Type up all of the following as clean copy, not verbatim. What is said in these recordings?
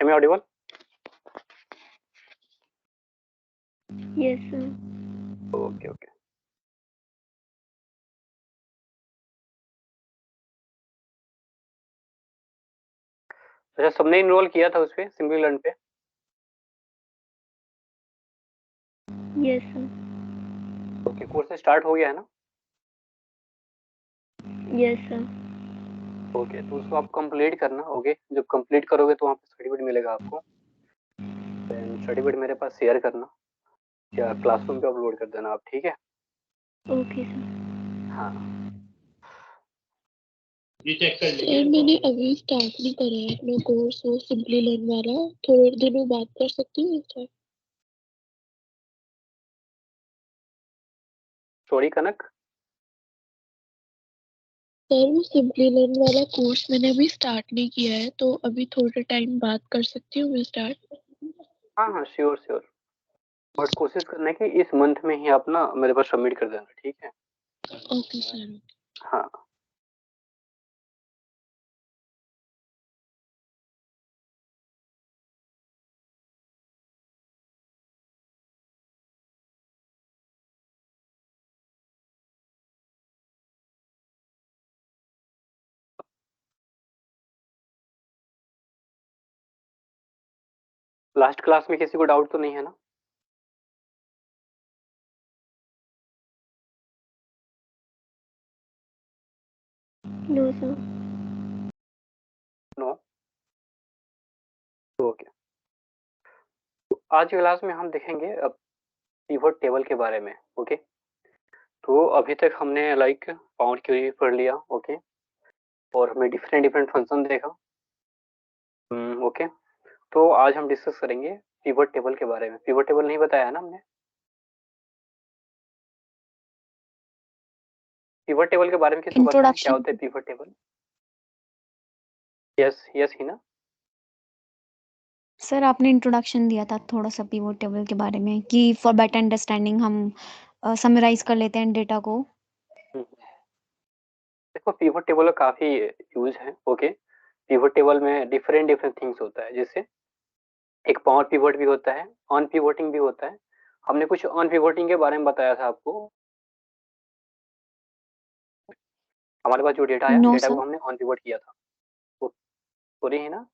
M I audible? Yes sir. Okay okay. अच्छा, सबने enrol किया था उस पे सिंपली लर्न पे? Yes sir. Okay, course start हो गया है ना? Yes sir. ओके, तो उसको आप कंप्लीट करना। ओके, जब कंप्लीट करोगे तो वहाँ पे सर्टिफिकेट मिलेगा आपको। देन सर्टिफिकेट मेरे पास शेयर करना या क्लासरूम पे अपलोड कर देना आप, ठीक है? Okay sir. हाँ, ये चेक कर लीजिए। मैंने अभी स्टार्ट नहीं करा है अपना कोर्स, वो सिंपली लर्न वाला। थोड़े दिनों बात कर सकती हूँ सर? सॉरी कनक। सर वो सिंपली लर्न वाला कोर्स मैंने अभी स्टार्ट नहीं किया है, तो अभी थोड़े टाइम बात कर सकती हूँ मैं स्टार्ट? हाँ हाँ, श्योर श्योर, बट कोशिश करना है कि इस मंथ में ही आप ना मेरे पास सबमिट कर देना, ठीक है? Okay sir. हाँ, लास्ट क्लास में किसी को डाउट तो नहीं है ना? No sir. नो? ओके, तो आज की क्लास में हम देखेंगे अब पिवट टेबल के बारे में। ओके, तो अभी तक हमने लाइक पावर क्वेरी पढ़ लिया। ओके, और हमने डिफरेंट डिफरेंट फंक्शन देखा। ओके, तो आज हम डिस्कस करेंगे पिवट टेबल के बारे में। पिवट टेबल नहीं बताया है ना हमने? पिवट टेबल के बारे में किसको पता है क्या होता है pivot table? Yes yes he ना? सर आपने इंट्रोडक्शन दिया था थोड़ा सा पिवट टेबल के बारे में कि फॉर बेटर अंडरस्टैंडिंग हम समराइज कर लेते हैं डेटा को। देखो, पिवट टेबल का काफी यूज है। ओके, पिवट टेबल में डिफरेंट डिफरेंट थिंग्स होता है, जैसे एक पावर पिवट भी होता है, ऑन पिवटिंग भी होता है। हमने कुछ ऑन पिवटिंग के बारे में बताया था आपको। हमारे पास जो डेटा आया, नो डेटा को सर। हमने ऑन पिवट किया था, हो रही है ना?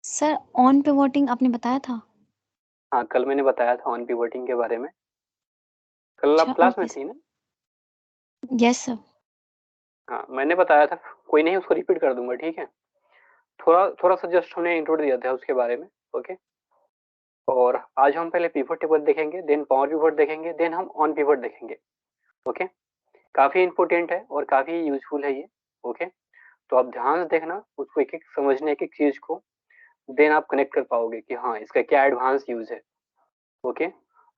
सर ऑन पिवटिंग आपने बताया था? हाँ, कल मैंने बताया था ऑन पिवटिंग के बारे में। कल अच्छा आप क्लास में ओके थी ना? Yes sir. हाँ, मैंने बताया था। कोई नहीं, उसको रिपीट कर दूंगा, ठीक है? थोड़ा थोड़ा सा जस्ट हमने इंट्रो दिया था उसके बारे में। ओके, और आज हम पहले पिवट टेबल देखेंगे, देन पावर पिवट देखेंगे, देन हम ऑन पिवट देखेंगे। ओके, काफी इंपॉर्टेंट है और काफी यूजफुल है ये। ओके, तो आप ध्यान से देखना उसको, एक एक समझने एक एक चीज को, देन आप कनेक्ट कर पाओगे कि हाँ इसका क्या एडवांस यूज है। ओके,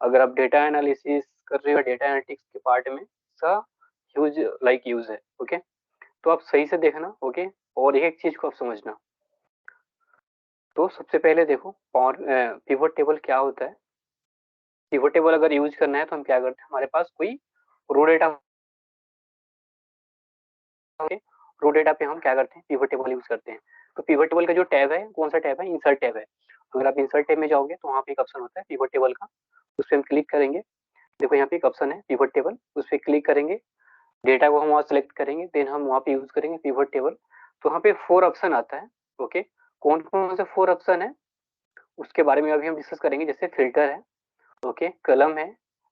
अगर आप डेटा एनालिसिस कर रहे हो, डेटा एनालिटिक्स के पार्ट में इसका ह्यूज लाइक यूज है। ओके, तो आप सही से देखना। ओके, और एक एक चीज को आप समझना। तो सबसे पहले देखो, पावर पिवट टेबल क्या होता है। पिवट टेबल अगर यूज करना है तो हम क्या करते हैं, हमारे पास कोई रो डेटा, रो डेटा पे हम क्या करते हैं, पिवट टेबल यूज करते हैं। तो पिवट टेबल का जो टैब है, कौन सा टैब है? इंसर्ट टैब है। अगर आप इंसर्ट टैब में जाओगे तो वहाँ पे एक ऑप्शन होता है पिवट टेबल का, उस पर हम क्लिक करेंगे। देखो यहाँ पे एक ऑप्शन है पिवट टेबल, उस पर क्लिक करेंगे, डेटा को हम वहाँ सेलेक्ट करेंगे, देन हम वहाँ पे यूज करेंगे पिवट टेबल। तो वहाँ पे 4 ऑप्शन आता है। ओके, कौन कौन से 4 ऑप्शन है उसके बारे में अभी हम डिस्कस करेंगे। जैसे फिल्टर है, ओके, कलम है,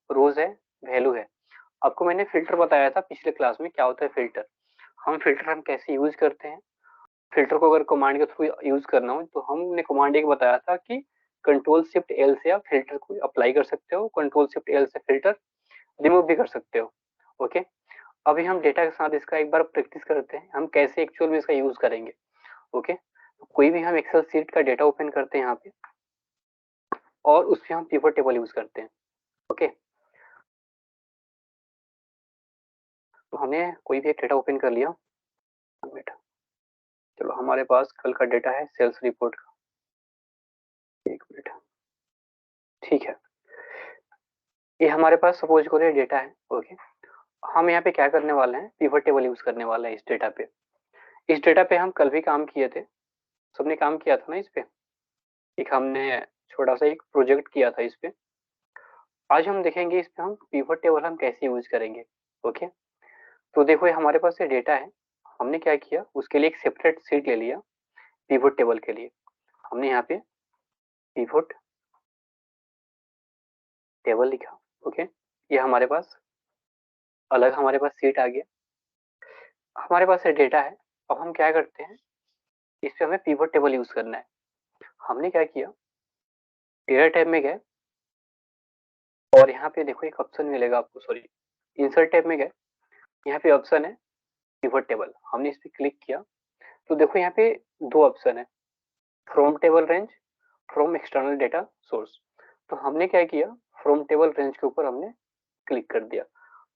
रोज है, वैल्यू है। आपको मैंने फिल्टर बताया था पिछले क्लास में, क्या होता है फिल्टर। फिल्टर हम कैसे यूज करते हैं। फिल्टर को अगर कमांड के थ्रू यूज करना हो तो हमने कमांड एक बताया था कि कंट्रोल शिफ्ट एल से आप फिल्टर को अप्लाई कर सकते हो, कंट्रोल शिफ्ट एल से फिल्टर रिमूव भी कर सकते हो। ओके, अभी हम डेटा के साथ इसका एक बार प्रैक्टिस करते हैं, हम कैसे एक्चुअल में इसका यूज करेंगे। ओके, तो कोई भी हम एक्सेल सीट का डेटा ओपन करते हैं यहाँ पे, और उसमें हम पिवट टेबल यूज करते हैं। ओके, तो हमने कोई भी एक डेटा ओपन कर लिया बेटा। चलो, हमारे पास कल का डेटा है सेल्स रिपोर्ट का। एक मिनट, ठीक है, ये हमारे पास सपोज करो डेटा है। ओके, हम यहाँ पे क्या करने वाले हैं, पिवट टेबल यूज करने वाले हैं इस डेटा पे। इस डेटा पे हम कल भी काम किए थे। सबने काम किया था ना इस पे, एक हमने छोटा सा एक प्रोजेक्ट किया था इस पे। आज हम देखेंगे इस पे हम पिवट टेबल हम कैसे यूज करेंगे। ओके, तो देखो ये हमारे पास ये डेटा है, हमने क्या किया उसके लिए एक सेपरेट शीट ले लिया पिवट टेबल के लिए। हमने यहाँ पे पिवट टेबल लिखा। ओके, ये हमारे पास अलग हमारे पास शीट आ गया, हमारे पास ये डेटा है। अब हम क्या करते हैं, इस पे हमें पिवट टेबल यूज करना है। हमने क्या किया, डेटा टैब में गए और यहाँ पे देखो एक ऑप्शन मिलेगा आपको, सॉरी इंसर्ट टैब में गए, यहाँ पे ऑप्शन है पिवट टेबल। हमने इस पे क्लिक किया तो देखो यहाँ पे दो ऑप्शन है, from table range, from external data source. तो हमने क्या किया, फ्रॉम टेबल रेंज के ऊपर हमने क्लिक कर दिया।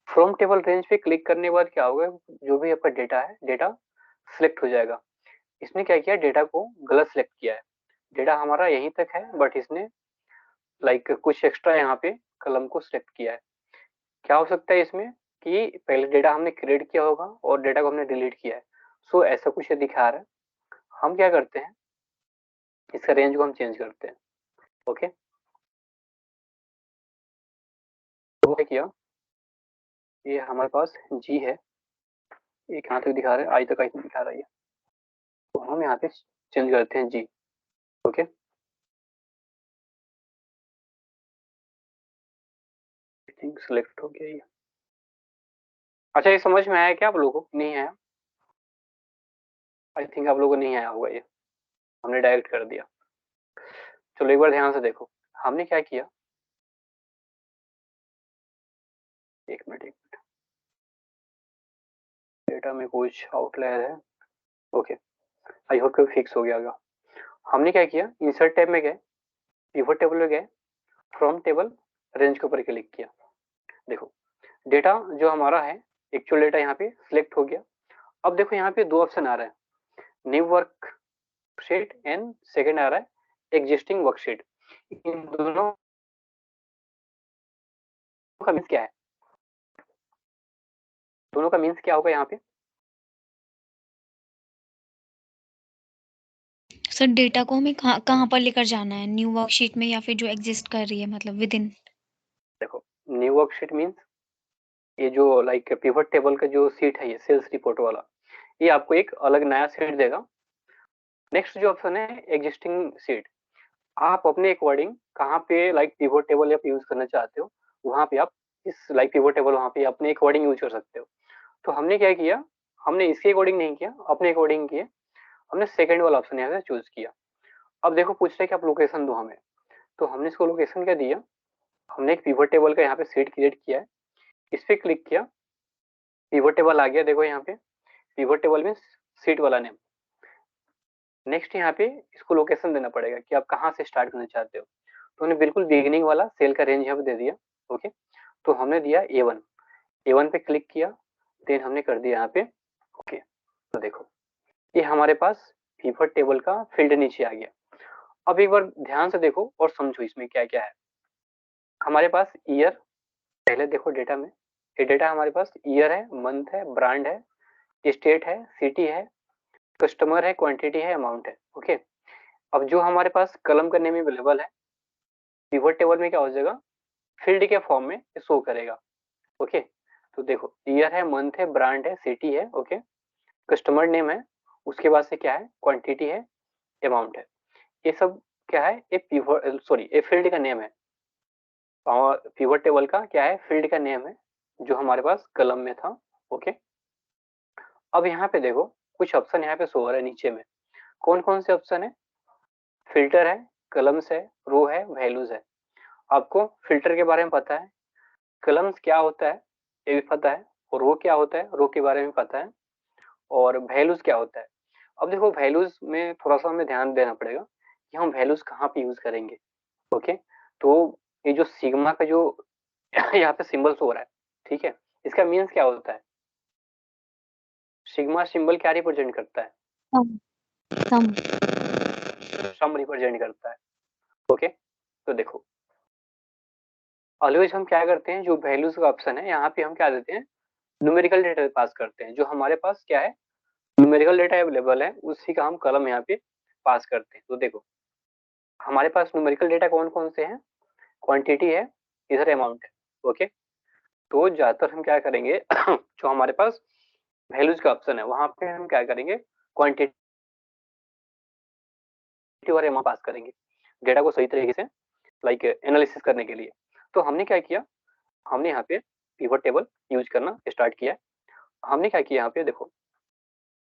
फ्रॉम टेबल रेंज पे क्लिक करने के बाद क्या होगा, जो भी आपका डेटा है डेटा सिलेक्ट हो जाएगा। इसने क्या किया, डेटा को गलत सिलेक्ट किया है, डेटा हमारा यहीं तक है बट इसने कुछ एक्स्ट्रा यहाँ पे कलम को सिलेक्ट किया है। क्या हो सकता है इसमें कि पहले डेटा हमने क्रिएट किया होगा और डेटा को हमने डिलीट किया है, सो ऐसा कुछ ये दिखा रहा है। हम क्या करते हैं, इसका रेंज को हम चेंज करते हैं। ओके, तो क्या किया, ये हमारे पास जी है, ये कहाँ तक दिखा रहा है, आई तक दिखा रहा है ये, तो हम यहाँ पे चेंज करते हैं जी। ओके, थिंक सिलेक्ट हो गया ये। अच्छा, ये समझ में आया क्या आप लोगों को, नहीं आया? आई थिंक आप लोगों को नहीं आया होगा, ये हमने डायरेक्ट कर दिया। चलो एक बार ध्यान से देखो, हमने क्या किया, एक मिनट डेटा में कुछ आउटलायर है। ओके, आई होप कि फिक्स हो गया होगा। हमने क्या किया, इंसर्ट टैब में गए, पिवट टेबल में गए, फ्रॉम टेबल रेंज के ऊपर क्लिक किया। देखो डेटा जो हमारा है, एक्चुअल डेटा यहाँ पे सिलेक्ट हो गया। अब देखो यहाँ पे दो ऑप्शन आ रहा है, न्यू वर्कशीट एंड सेकंड आ रहा है एग्जिस्टिंग वर्कशीट। इन दोनों का मीन्स क्या है, दोनों का मीन्स क्या होगा यहाँ पे? सर डेटा को हमें कहाँ पर लेकर जाना है, न्यू वर्कशीट में या फिर जो एग्जिस्ट कर रही है, मतलब विद इन? देखो न्यू वर्कशीट मीन्स ये जो पिवट टेबल का जो सीट है, ये सेल्स रिपोर्ट वाला, ये आपको एक अलग नया सीट देगा। नेक्स्ट जो ऑप्शन है एग्जिस्टिंग सीट, आप अपने अकॉर्डिंग कहाँ पे पिवट टेबल आप यूज करना चाहते हो, वहां पे आप इस पिवट टेबल वहां पे अपने अकॉर्डिंग यूज कर सकते हो। तो हमने क्या किया, हमने इसके अकॉर्डिंग नहीं किया, अपने अकॉर्डिंग किए, हमने सेकंड वाला ऑप्शन यहाँ से चूज किया। अब देखो पूछ रहे कि आप लोकेशन दो हमें, तो हमने इसको लोकेशन क्या दिया, हमने एक पिवट टेबल का यहाँ पे सीट क्रिएट किया है, इस पे क्लिक किया, पिवट टेबल आ गया। देखो यहाँ पे पिवट टेबल में सीट वाला नेम। नेक्स्ट यहाँ पे इसको लोकेशन देना पड़ेगा कि आप कहाँ से स्टार्ट करना चाहते हो, तो हमने बिल्कुल बिगिनिंग वाला सेल का रेंज यहाँ पे दे दिया। ओके, तो हमने दिया A1, A1 पे क्लिक किया, देन हमने कर दिया यहाँ पे ओके। तो देखो ये हमारे पास पिवट टेबल का फील्ड नीचे आ गया। अब एक बार ध्यान से देखो और समझो इसमें क्या क्या है। हमारे पास ईयर, पहले देखो डेटा में, ये डेटा हमारे पास ईयर है, मंथ है, ब्रांड है, स्टेट है, सिटी है, कस्टमर है, क्वांटिटी है, अमाउंट है। ओके, अब जो हमारे पास कलम करने में अवेलेबल है, पिवट टेबल में क्या हो जाएगा, फील्ड के फॉर्म में शो करेगा। ओके, तो देखो ईयर है, मंथ है, ब्रांड है, सिटी है, ओके, कस्टमर नेम है, उसके बाद से क्या है, क्वांटिटी है, अमाउंट है। ये सब क्या है, ये पिवट सॉरी ये फील्ड का नेम है, और पिवट टेबल का क्या है, फील्ड का नेम है जो हमारे पास कलम में था। ओके, अब यहाँ पे देखो कुछ ऑप्शन यहाँ पे शो हो रहा है नीचे में, कौन कौन से ऑप्शन है, फिल्टर है, कलम्स है, रो है, वैल्यूज है। आपको फिल्टर के बारे में पता है, कलम्स क्या होता है ये भी पता है, और रो क्या होता है, रो के बारे में पता है, और वैल्यूज क्या होता है। अब देखो वैल्यूज में थोड़ा सा हमें ध्यान देना पड़ेगा कि हम वैल्यूज कहाँ पे यूज करेंगे। ओके, तो ये जो सिग्मा का जो यहाँ पे सिंबल शो हो रहा है, ठीक है, इसका मीन्स क्या होता है, सिग्मा सिंबल क्या रिप्रेजेंट करता है, सम सम रिप्रेजेंट करता है। ओके, तो देखो ऑलवेज हम क्या करते हैं, जो वैल्यूज का ऑप्शन है यहाँ पे हम क्या देते हैं, न्यूमेरिकल डेटा पास करते हैं। जो हमारे पास क्या है, न्यूमेरिकल डेटा अवेलेबल है उसी का हम कलम यहाँ पे पास करते हैं। तो देखो हमारे पास न्यूमेरिकल डेटा कौन कौन से हैं, क्वांटिटी है, इधर अमाउंट है। ओके, तो ज्यादातर हम क्या करेंगे जो हमारे पास वैल्यूज का ऑप्शन है वहां पे हम क्या करेंगे, क्वांटिटी और अमाउंट पास करेंगे डेटा को सही तरीके से लाइक एनालिसिस करने के लिए। तो हमने क्या किया, हमने यहाँ पे पिवट टेबल यूज करना स्टार्ट किया है। हमने क्या किया यहाँ पे देखो,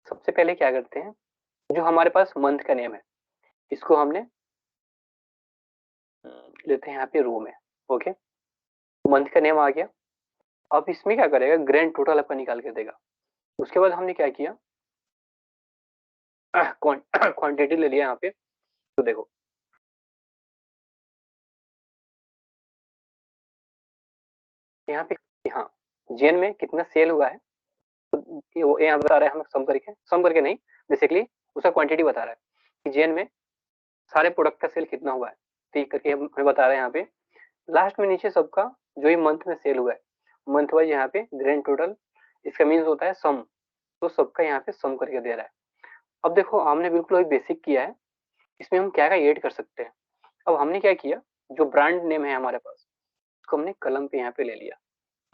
सबसे पहले क्या करते हैं, जो हमारे पास मंथ का नेम है इसको हमने लेते हैं यहाँ पे रो में। ओके, मंथ का नेम आ गया। अब इसमें क्या करेगा, ग्रैंड टोटल आपका निकाल के देगा। उसके बाद हमने क्या किया, क्वांटिटी ले लिया यहाँ पे। तो देखो यहाँ पे, हाँ जेन में कितना सेल हुआ है, तो वो यहाँ बता रहा है, हमें सम करके नहीं, बेसिकली उसका क्वांटिटी बता रहा है कि जेन में सारे प्रोडक्ट का सेल कितना हुआ है। तो ये करके हमें बता रहे हैं यहाँ पे। लास्ट में नीचे सबका जो ही मंथ में सेल हुआ है, मंथ वाइज यहाँ पे ग्रैंड टोटल, इसका मीन्स होता है सम। तो सबका यहाँ पे सम करके दे रहा है। अब देखो हमने बिल्कुल वही बेसिक किया है, इसमें हम क्या क्या ऐड कर सकते हैं। अब हमने क्या किया, जो ब्रांड नेम है हमारे पास उसको हमने कलम पे यहाँ पे ले लिया।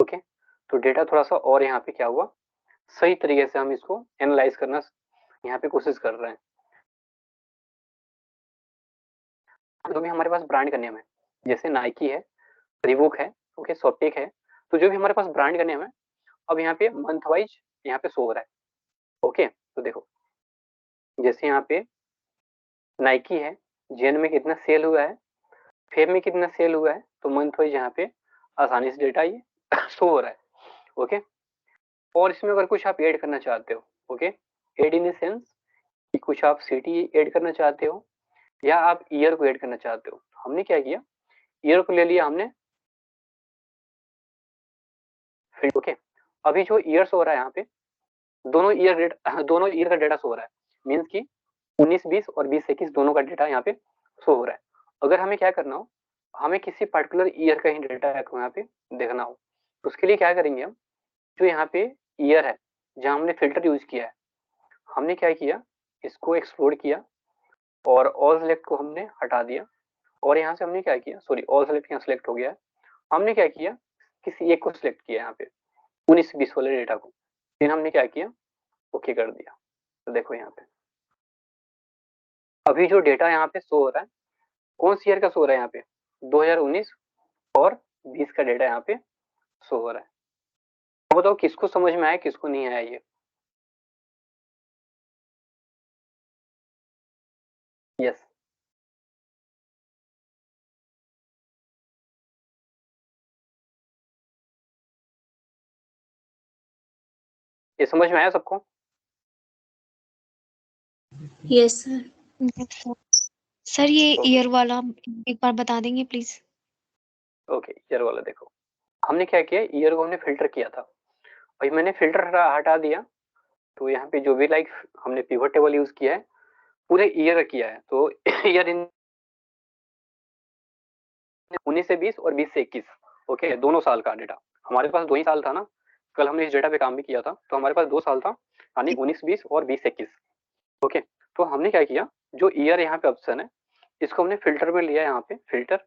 ओके, तो डेटा थोड़ा सा और यहाँ पे क्या हुआ, सही तरीके से हम इसको एनालाइज करना यहाँ पे कोशिश कर रहे हैं। जो भी हमारे पास ब्रांड का नेम है, जैसे नाइकी है, रिबॉक है, ओके, सॉफ्टेक है, तो जो भी हमारे पास ब्रांड का नेम है अब यहाँ पे मंथ वाइज यहाँ पे शो हो रहा है। ओके, तो देखो जैसे यहाँ पे नाइकी है, जेन में कितना सेल हुआ है, फेब में कितना सेल हुआ है, तो मंथ वाइज यहाँ पे आसानी से डेटा ये शो हो रहा है। ओके, और इसमें अगर कुछ आप ऐड करना चाहते हो, okay, add in the sense कि कुछ आप सिटी ऐड करना चाहते हो या आप ईयर को ऐड करना चाहते हो, हमने क्या किया, ईयर को ले लिया हमने। ओके, अभी जो ईयर्स हो रहा है यहाँ पे, दोनों ईयर का डेटा शो हो रहा है, मीन्स की 19-20 और 20-21 दोनों का डेटा यहाँ पे शो हो रहा है। अगर हमें क्या करना हो, हमें किसी पर्टिकुलर ईयर का ही डेटा यहाँ पे देखना हो, तो उसके लिए क्या करेंगे हम, जो यहाँ पे ईयर है जहाँ हमने फिल्टर यूज किया है, हमने क्या किया, इसको एक्सप्लोर किया और ऑल सेलेक्ट को हमने हटा दिया। और यहाँ से हमने क्या किया, सॉरी ऑल सेलेक्ट यहाँ सेलेक्ट हो गया है, हमने क्या किया, किसी एक को सिलेक्ट किया यहाँ पे 19-20 वाले डेटा को, फिर हमने क्या किया, ओके कर दिया। तो देखो यहाँ पे अभी जो डेटा यहाँ पे शो हो रहा है, कौन सी ईयर का शो हो रहा है यहाँ पे, 2019 और 20 का डेटा यहाँ पे शो हो रहा है। तो बताओ किसको समझ में आया, किसको नहीं आया ये। यस, ये समझ में आया सबको। Yes sir. सर ये Okay. ईयर वाला एक बार बता देंगे प्लीज। ओके, ईयर वाला देखो, हमने क्या किया, ईयर को हमने फिल्टर किया था, भाई मैंने फिल्टर हटा दिया। तो यहाँ पे जो भी लाइक हमने पिवट टेबल यूज किया है, पूरे ईयर किया है। तो ईयर इन 19 से 20 और 20 से 21, ओके, दोनों साल का डेटा। हमारे पास 2 ही साल था ना, कल हमने इस डेटा पे काम भी किया था, तो हमारे पास 2 साल था, यानी 19-20 और 20-21। ओके, तो हमने क्या किया, जो ईयर यहाँ पे ऑप्शन है इसको हमने फिल्टर में लिया, यहाँ पे फिल्टर,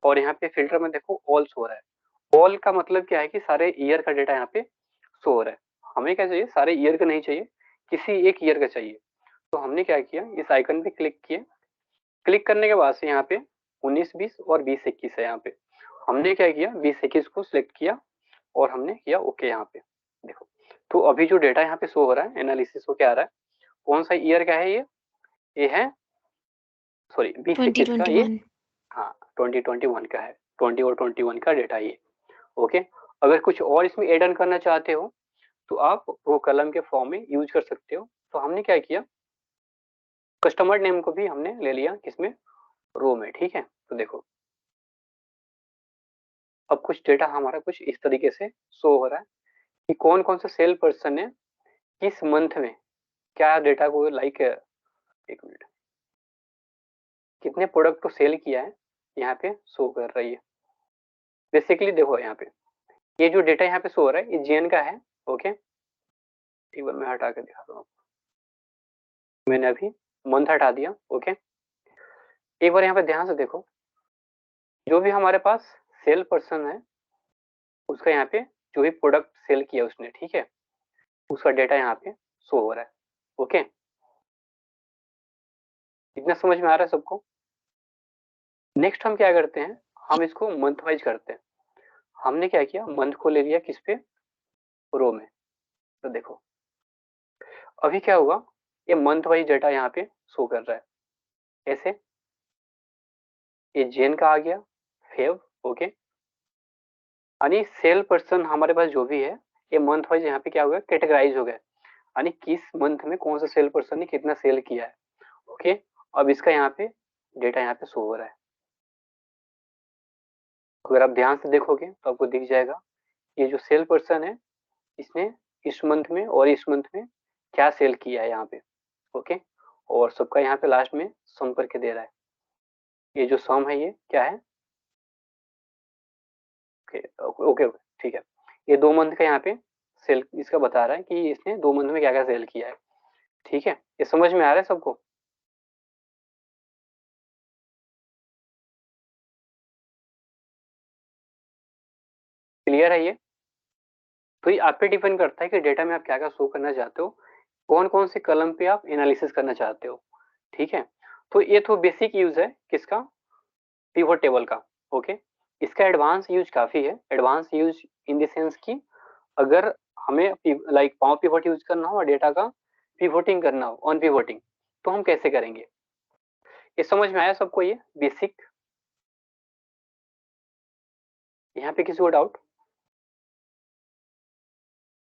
और यहाँ पे फिल्टर में देखो ऑल शो हो रहा है। ऑल का मतलब क्या है कि सारे ईयर का डेटा यहाँ पे शो हो रहा है। हमें क्या चाहिए, सारे ईयर का नहीं चाहिए, किसी एक ईयर का चाहिए। तो हमने क्या किया, इस आइकन पे क्लिक किए, क्लिक करने के बाद से यहाँ पे 19-20 और 20-21 है। यहाँ पे हमने क्या किया, 20-21 को सिलेक्ट किया और हमने किया ओके। यहाँ पे देखो, तो अभी जो डेटा यहाँ पे शो हो रहा है, एनालिसिस हो क्या आ रहा है, कौन सा ईयर का है ये है, सॉरी 20-21 का ये, 2021। हाँ 2021 का है, 20 और 21 का डेटा ये। ओके, अगर कुछ और इसमें एड ऑन करना चाहते हो तो आप वो कलम के फॉर्म में यूज कर सकते हो। तो हमने क्या किया, कस्टमर नेम को भी हमने ले लिया किसमें, रो में। ठीक है, तो देखो अब कुछ डेटा हमारा कुछ इस तरीके से शो हो रहा है कि कौन कौन सा सेल पर्सन ने किस मंथ में क्या डेटा को लाइक, एक मिनट, कितने प्रोडक्ट को सेल किया है, यहाँ पे शो कर रही है। बेसिकली देखो यहाँ पे ये जो डेटा यहाँ पे शो हो रहा है ये जीएन का है। ओके, एक बार मैं हटा कर दिखाता हूँ, मैंने अभी मंथ हटा दिया। ओके, एक बार यहाँ पे ध्यान से देखो, जो भी हमारे पास सेल पर्सन है उसका यहाँ पे जो भी प्रोडक्ट सेल किया उसने, ठीक है, उसका डेटा यहाँ पे शो हो रहा है। ओके, इतना समझ में आ रहा है सबको? नेक्स्ट हम क्या करते हैं, हम इसको मंथ वाइज करते हैं। हमने क्या किया, मंथ को ले लिया किस पे, रो में। तो देखो अभी क्या हुआ, ये मंथ वाइज डेटा यहाँ पे शो कर रहा है। ऐसे ये जेन का आ गया, फेव। ओके, यानी सेल पर्सन हमारे पास जो भी है ये मंथ वाइज यहाँ पे क्या हो गया, कैटेगराइज हो गया, यानी किस मंथ में कौन सा सेल पर्सन ने कितना सेल किया है। ओके, अब इसका यहाँ पे डेटा यहाँ पे शो हो रहा है। अगर आप ध्यान से देखोगे तो आपको दिख जाएगा ये जो सेल पर्सन है इसने इस मंथ में और इस मंथ में क्या सेल किया है यहाँ पे। ओके, और सबका यहाँ पे लास्ट में सम करके दे रहा है। ये जो सम है ये क्या है, ओके ओके ओके, ठीक है, ये 2 मंथ का यहाँ पे सेल इसका बता रहा है कि इसने 2 मंथ में क्या क्या सेल किया है। ठीक है, ये समझ में आ रहा है सबको? क्लियर है ये? तो ये आप पे डिपेंड करता है कि डेटा में आप क्या क्या शो करना चाहते हो, कौन कौन से कलम पे आप एनालिसिस करना चाहते हो। ठीक है, तो ये तो बेसिक यूज है किसका, पिवट टेबल का। ओके, इसका एडवांस यूज काफी है, advance use in the sense कि अगर हमें लाइक पावर पिवट यूज करना हो और डेटा का पिवोटिंग करना हो, ऑन पिवोटिंग, तो हम कैसे करेंगे। ये समझ में आया सबको, ये बेसिक? यहाँ पे किसी को डाउट?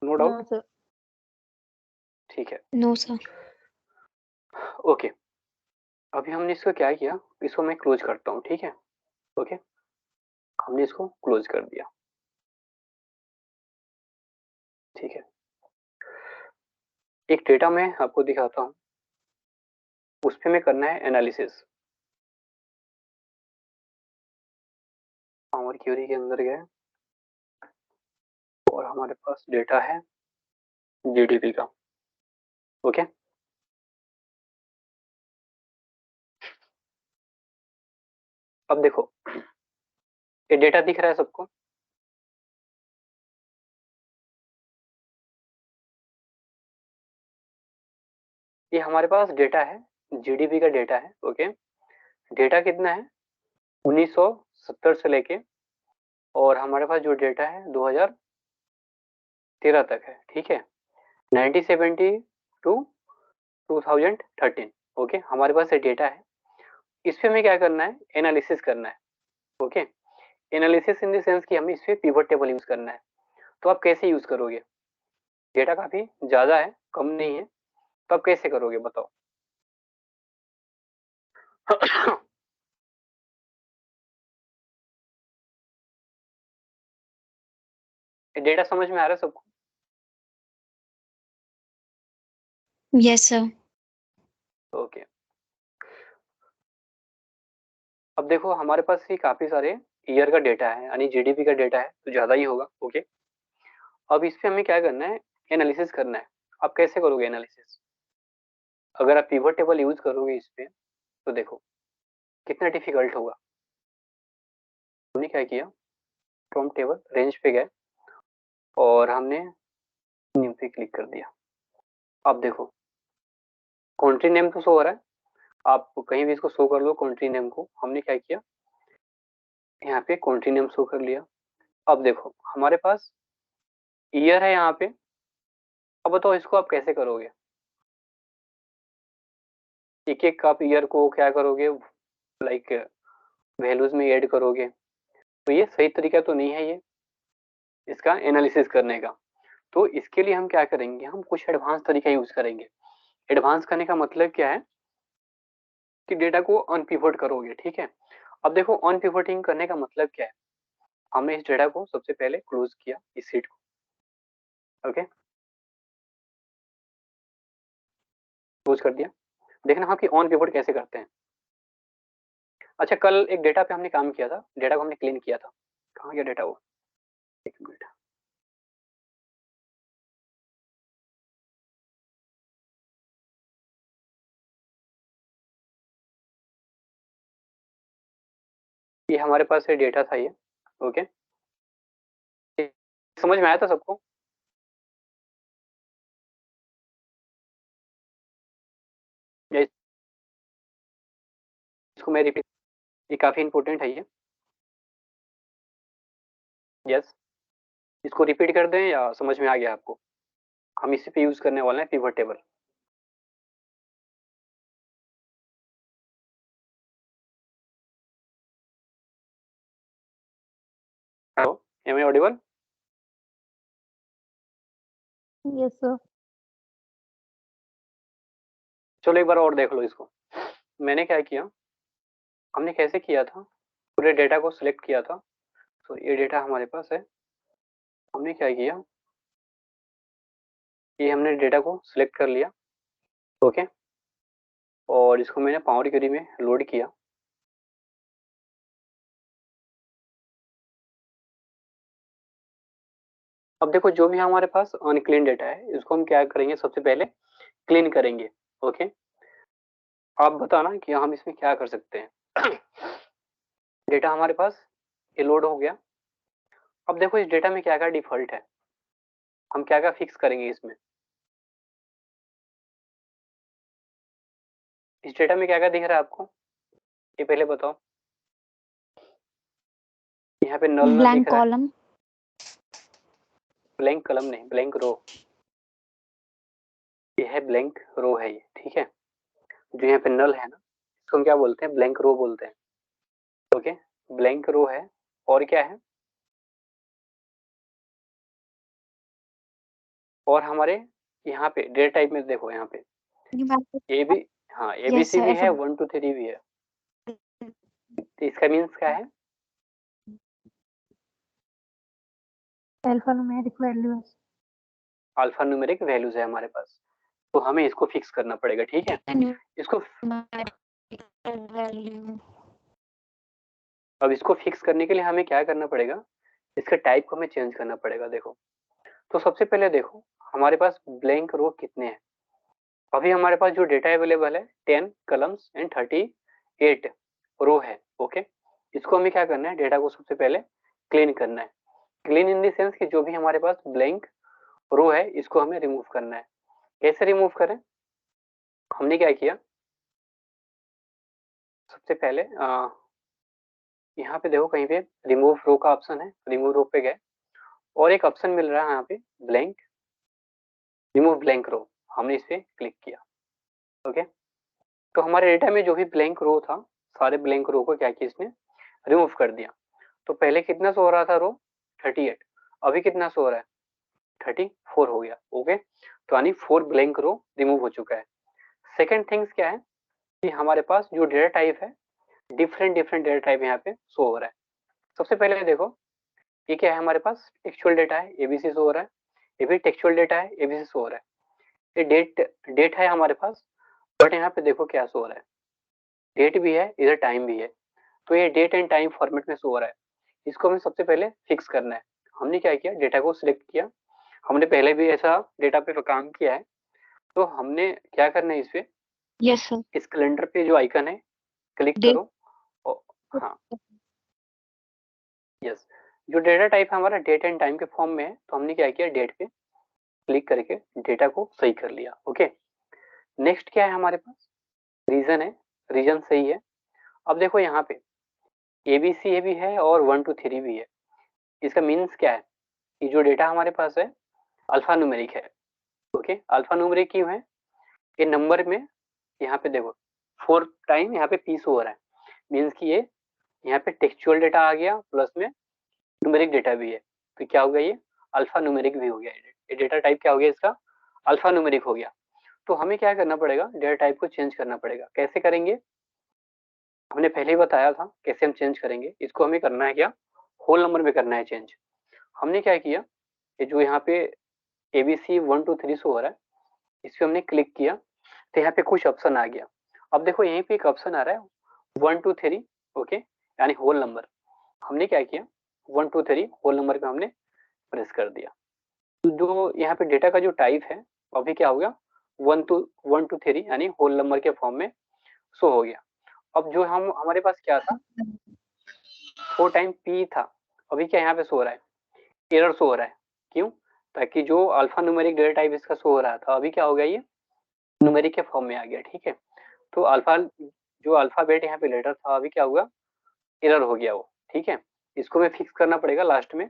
No doubt? सर। ठीक है, नो सर। ओके, अभी हमने इसको क्या किया, इसको मैं क्लोज करता हूँ। ठीक है, ओके, हमने इसको क्लोज कर दिया। ठीक है, एक डेटा मैं आपको दिखाता हूँ, उस पे में करना है एनालिसिस। पावर क्यूरी के अंदर गए और हमारे पास डेटा है जीडीपी का। ओके, अब देखो ये डेटा दिख रहा है सबको? ये हमारे पास डेटा है, जीडीपी का डेटा है। ओके, डेटा कितना है, 1970 से लेके और हमारे पास जो डेटा है 2013 तक है। ठीक है, 1970 टू 2013। ओके, हमारे पास ये डेटा है, इस पे हमें क्या करना है, एनालिसिस करना है। Okay, analysis in the sense कि हमें इस पे पिवट टेबल यूज करना है। तो आप कैसे यूज करोगे, डेटा काफी ज्यादा है, कम नहीं है, तो आप कैसे करोगे बताओ? डेटा समझ में आ रहा है सबको? Yes sir. ओके, अब देखो हमारे पास ही काफी सारे ईयर का डेटा है, यानी जीडीपी का डेटा है, तो ज्यादा ही होगा। ओके, अब इस पे हमें क्या करना है, एनालिसिस करना है। आप कैसे करोगे एनालिसिस, अगर आप पिवट टेबल यूज करोगे इस पे तो देखो कितना डिफिकल्ट होगा। हमने क्या किया, फ्रॉम टेबल रेंज पे गए और हमने न्यू पे क्लिक कर दिया। अब देखो कंट्री नेम तो शो हो रहा है, आप कहीं भी इसको शो कर लो कंट्री नेम को। हमने क्या किया, यहाँ पे कंट्री नेम शो कर लिया। अब देखो हमारे पास ईयर है यहाँ पे, अब बताओ इसको आप कैसे करोगे, एक एक आप ईयर को क्या करोगे, लाइक वैल्यूज में ऐड करोगे, तो ये सही तरीका तो नहीं है ये इसका एनालिसिस करने का। तो इसके लिए हम क्या करेंगे, हम कुछ एडवांस तरीका यूज करेंगे। एडवांस करने का मतलब क्या है कि डेटा को अनपिवट करोगे। ठीक है, अब देखो अनपिवटिंग करने का मतलब क्या है, हमने इस डेटा को सबसे पहले क्लोज किया, इस सीट को। ओके, क्लोज कर दिया। देखना हम कि ऑन पिवट कैसे करते हैं। अच्छा, कल एक डेटा पे हमने काम किया था, डेटा को हमने क्लीन किया था, कहाँ गया डेटा वो, एक मिनट। ये हमारे पास ये डेटा था ये। ओके, समझ में आया था सबको? या इसको मैं रिपीट, ये काफी इंपॉर्टेंट है ये। यस, इसको रिपीट कर दें या समझ में आ गया आपको? हम इसी पे यूज करने वाले हैं pivot table. Hello, am I audible? Yes sir. चलो एक बार और देख लो इसको। मैंने क्या किया, हमने कैसे किया था, पूरे डेटा को सिलेक्ट किया था। तो ये डेटा हमारे पास है, हमने क्या किया, ये हमने डेटा को सिलेक्ट कर लिया। ओके, और इसको मैंने पावर क्वेरी में लोड किया। अब देखो जो भी हमारे पास अनक्लीन डेटा है इसको हम क्या करेंगे, सबसे पहले क्लीन करेंगे। ओके, आप बताना कि हम इसमें क्या कर सकते हैं। डेटा हमारे पास ये लोड हो गया। अब देखो इस डेटा में क्या क्या डिफॉल्ट है, हम क्या क्या फिक्स करेंगे इसमें। इस डेटा में क्या क्या दिख रहा है आपको, ये पहले बताओ। यहाँ पे नल नल ब्लैंक दिख रहा है, कॉलम। ब्लैंक कलम नहीं, ब्लैंक रो। ये है ब्लैंक रो है ये, ठीक है। जो यहाँ पे नल है ना, इसको हम क्या बोलते हैं, ब्लैंक रो बोलते हैं। ओके, ब्लैंक रो है। और क्या है, और हमारे यहाँ पे डेटा टाइप में देखो, यहाँ पे ए बी, हाँ यस एबीसी सर, भी है, 1 2 3 भी है। तो इसका मीन्स क्या है, alpha numeric values. Alpha numeric values है हमारे पास। तो हमें इसको फिक्स करना पड़ेगा, ठीक है। इसको अब इसको फिक्स करने के लिए हमें क्या करना पड़ेगा, इसके टाइप को हमें चेंज करना पड़ेगा। देखो, तो सबसे पहले देखो हमारे पास ब्लैंक रो कितने हैं। अभी हमारे पास जो डेटा अवेलेबल है 10 कलम्स एंड 38 रो है। ओके, इसको हमें क्या करना है, डेटा को सबसे पहले क्लीन करना है। क्लीन इन द सेंस कि जो भी हमारे पास ब्लैंक रो है इसको हमें रिमूव करना है। कैसे रिमूव करें, हमने क्या किया, सबसे पहले यहाँ पे देखो कहीं पे रिमूव रो का ऑप्शन है, रिमूव रो पे गए और एक ऑप्शन मिल रहा है यहाँ पे ब्लैंक, रिमूव ब्लैंक रो। हमने इस पे क्लिक किया। ओके, तो हमारे डेटा में जो भी ब्लैंक रो था, सारे ब्लैंक रो को क्या किया, इसने रिमूव कर दिया। तो पहले कितना शो हो रहा था रो, 38, अभी कितना शो हो रहा है, 34 हो गया। ओके, तो यानी 4 ब्लैंक रो रिमूव हो चुका है। सेकेंड थिंग्स क्या है कि हमारे पास जो डेटा टाइप है, डिफरेंट डिफरेंट डेटा टाइप यहाँ पे शो हो रहा है। सबसे पहले देखो ये क्या है, हमारे पास टेक्सचुअल डेटा है, एबीसी शो हो रहा है। ये भी टेक्सचुअल डेटा है, एबीसी शो हो रहा है। ये डेट है हमारे पास, बट यहाँ पे देखो क्या शो हो रहा है, डेट भी है, इधर टाइम भी है। तो ये डेट एंड टाइम फॉर्मेट में शो हो रहा है। इसको हमें सबसे पहले फिक्स करना है। हमने क्या किया, डेटा को सिलेक्ट किया, हमने पहले भी ऐसा डेटा पे काम किया है। तो हमने क्या करना है, इस पे यस सर, इस कैलेंडर पे जो आइकन है क्लिक डेट। करो। और हाँ, यस, जो डेटा टाइप हमारा डेट एंड टाइम के फॉर्म में है, तो हमने क्या किया, डेट पे क्लिक करके डेटा को सही कर लिया। ओके, नेक्स्ट क्या है हमारे पास, रीजन है, रीजन सही है। अब देखो यहाँ पे एबीसी ए भी है और 1 2 3 भी है। इसका मीन्स क्या है कि जो डेटा हमारे पास है अल्फा न्यूमेरिक है। ओके, अल्फा न्यूमेरिक क्यों है, ये नंबर में यहाँ पे देखो 4 टाइम यहाँ पे पीस हो रहा है, मीन्स कि ये यहाँ पे टेक्सचुअल डेटा आ गया प्लस में न्यूमेरिक डेटा भी है। तो क्या हो गया, ये अल्फा न्यूमेरिक भी हो गया। ये डेटा टाइप क्या हो गया, इसका अल्फा न्यूमेरिक हो गया। तो हमें क्या करना पड़ेगा, डेटा टाइप को चेंज करना पड़ेगा। कैसे करेंगे, हमने पहले ही बताया था कैसे हम चेंज करेंगे। इसको हमें करना है क्या, होल नंबर में करना है चेंज। हमने क्या किया, ये जो यहाँ पे एबीसी 1 2 3 शो हो रहा है, इस पर हमने क्लिक किया तो यहाँ पे कुछ ऑप्शन आ गया। अब देखो यहीं पे एक ऑप्शन आ रहा है 1 2 3, ओके, यानी होल नंबर। हमने क्या किया, 1 2 3 होल नंबर पे हमने प्रेस कर दिया। तो जो यहाँ पे डेटा का जो टाइप है अभी क्या हो गया, 1 2 3 यानी होल नंबर के फॉर्म में शो हो गया। अब जो हम हमारे पास क्या था, वो टाइम p था, अभी क्या यहाँ पे सो रहा है, एरर शो हो रहा है। क्यों? ताकि जो अल्फा न्यूमेरिक डेटा टाइप इसका शो हो रहा था, अभी क्या हो गया, ये न्यूमेरिक के फॉर्म में आ गया। ठीक है, तो अल्फाबेट यहाँ पे लेटर था, अभी क्या हुआ, एरर हो गया वो। ठीक है, इसको मैं फिक्स करना पड़ेगा लास्ट में।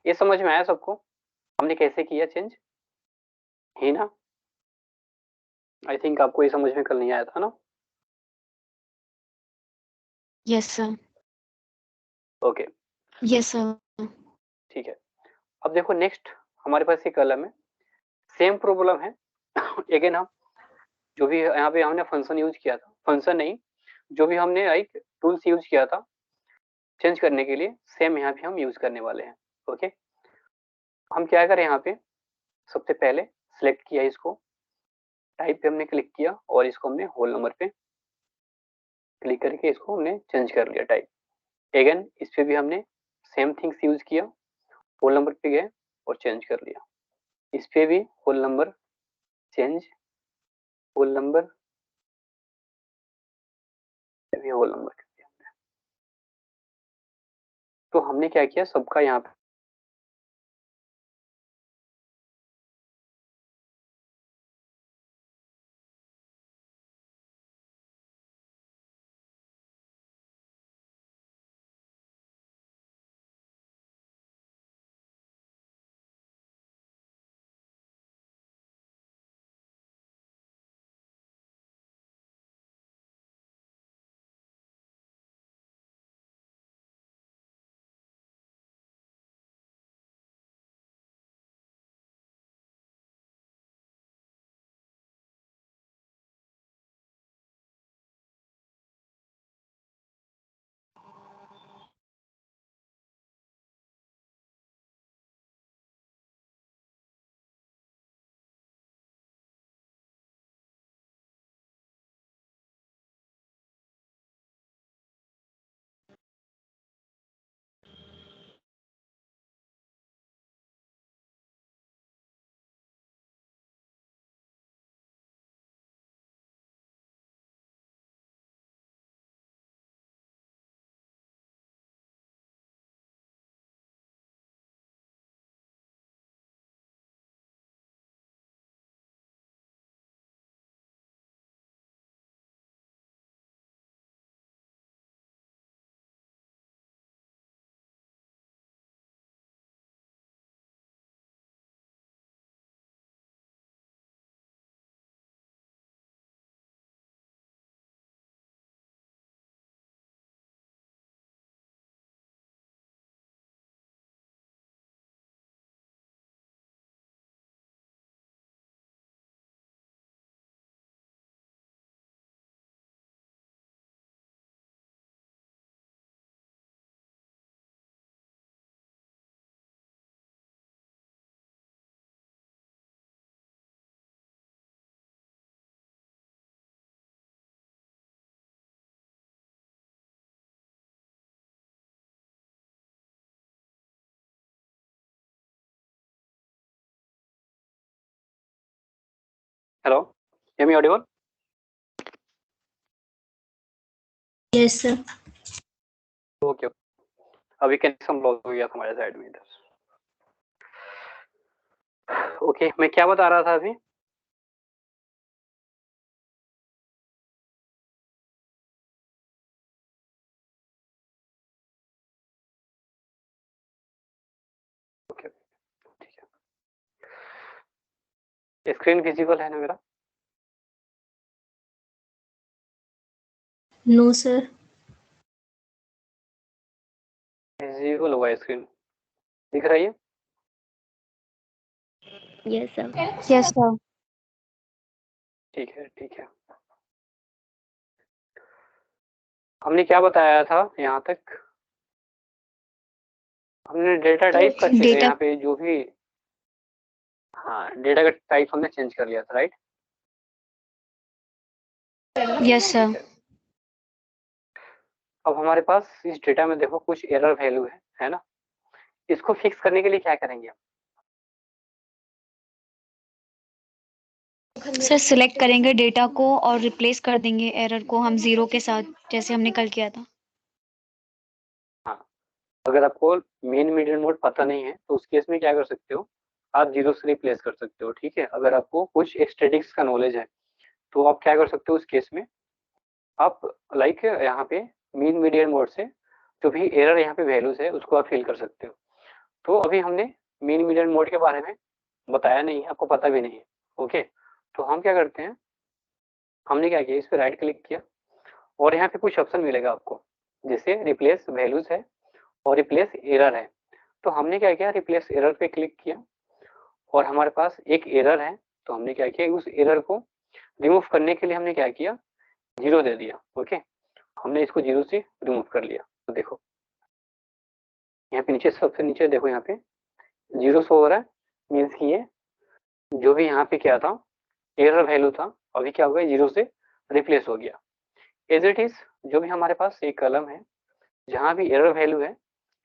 ये समझ में आया सबको हमने कैसे किया चेंज, है ना? आई थिंक आपको ये समझ में कल नहीं आया था ना? Yes sir. Okay, yes sir. ठीक है। अब देखो नेक्स्ट हमारे पास ये कॉलम है, सेम प्रॉब्लम है। अगेन हम जो भी यहाँ पे हमने फंक्शन यूज किया था, फंक्शन नहीं, जो भी हमने एक टूल्स यूज किया था चेंज करने के लिए, सेम यहाँ पे हम यूज करने वाले हैं। ओके, हम क्या करें, यहाँ पे सबसे पहले सिलेक्ट किया इसको, टाइप पे हमने क्लिक किया और इसको हमने होल नंबर पे क्लिक करके इसको हमने चेंज कर लिया टाइप। अगेन इस पे भी हमने सेम थिंग्स यूज किया, होल नंबर पे गए और चेंज कर लिया। इस पे भी whole number change, whole number, भी होल नंबर कर दिया हमने। तो हमने क्या किया, सबका यहाँ पे hello, am audible? Yes sir. Okay, अभी कनेक्शन लॉस हो गया हमारे साइड में इधर। ओके, मैं क्या बता रहा था अभी? ओके, ठीक है। स्क्रीन विजिबल है ना मेरा? No sir. विजिबल होगा स्क्रीन, दिख रही है? Yes sir. Yes sir. ठीक है, ठीक है। हमने क्या बताया था यहाँ तक? हमने डेटा टाइप का डेटा यहाँ पे जो भी, हाँ, डेटा का टाइप हमने चेंज कर लिया था, राइट? Yes sir. अब हमारे पास इस डेटा में देखो कुछ एरर वैल्यू है ना? इसको फिक्स करने के लिए क्या करेंगे हम? सर सिलेक्ट करेंगे डेटा को और रिप्लेस कर देंगे एरर को हम 0 के साथ, जैसे हमने कल किया था। हाँ, अगर आपको मेन मीडियन मोड पता नहीं है तो उस केस में क्या कर सकते हो, आप 0 से रिप्लेस कर सकते हो, ठीक है। अगर आपको कुछ स्टैटिक्स का नॉलेज है तो आप क्या कर सकते हो उस केस में, आप लाइक यहाँ पे मीन मीडियन मोड से जो भी एरर यहाँ पे वैल्यूज है उसको आप फिल कर सकते हो। तो अभी हमने मीन मीडियन मोड के बारे में बताया नहीं है, आपको पता भी नहीं है, ओके। तो हम क्या करते हैं, हमने क्या किया, इस पर राइट क्लिक किया और यहाँ पे कुछ ऑप्शन मिलेगा आपको, जैसे रिप्लेस वैल्यूज है और रिप्लेस एरर है। तो हमने क्या किया, रिप्लेस एरर पे क्लिक किया और हमारे पास एक एरर है, तो हमने क्या किया, उस एरर को रिमूव करने के लिए हमने क्या किया, 0 दे दिया, ओके। हमने इसको 0 से रिमूव कर लिया। तो देखो यहाँ पे नीचे, सबसे नीचे देखो, यहाँ पे 0 शो हो रहा है, मीन्स की ये जो भी यहाँ पे क्या था, एरर वैल्यू था, अभी क्या हो गया, 0 से रिप्लेस हो गया। एज इट इज जो भी हमारे पास एक कलम है जहाँ भी एरर वैल्यू है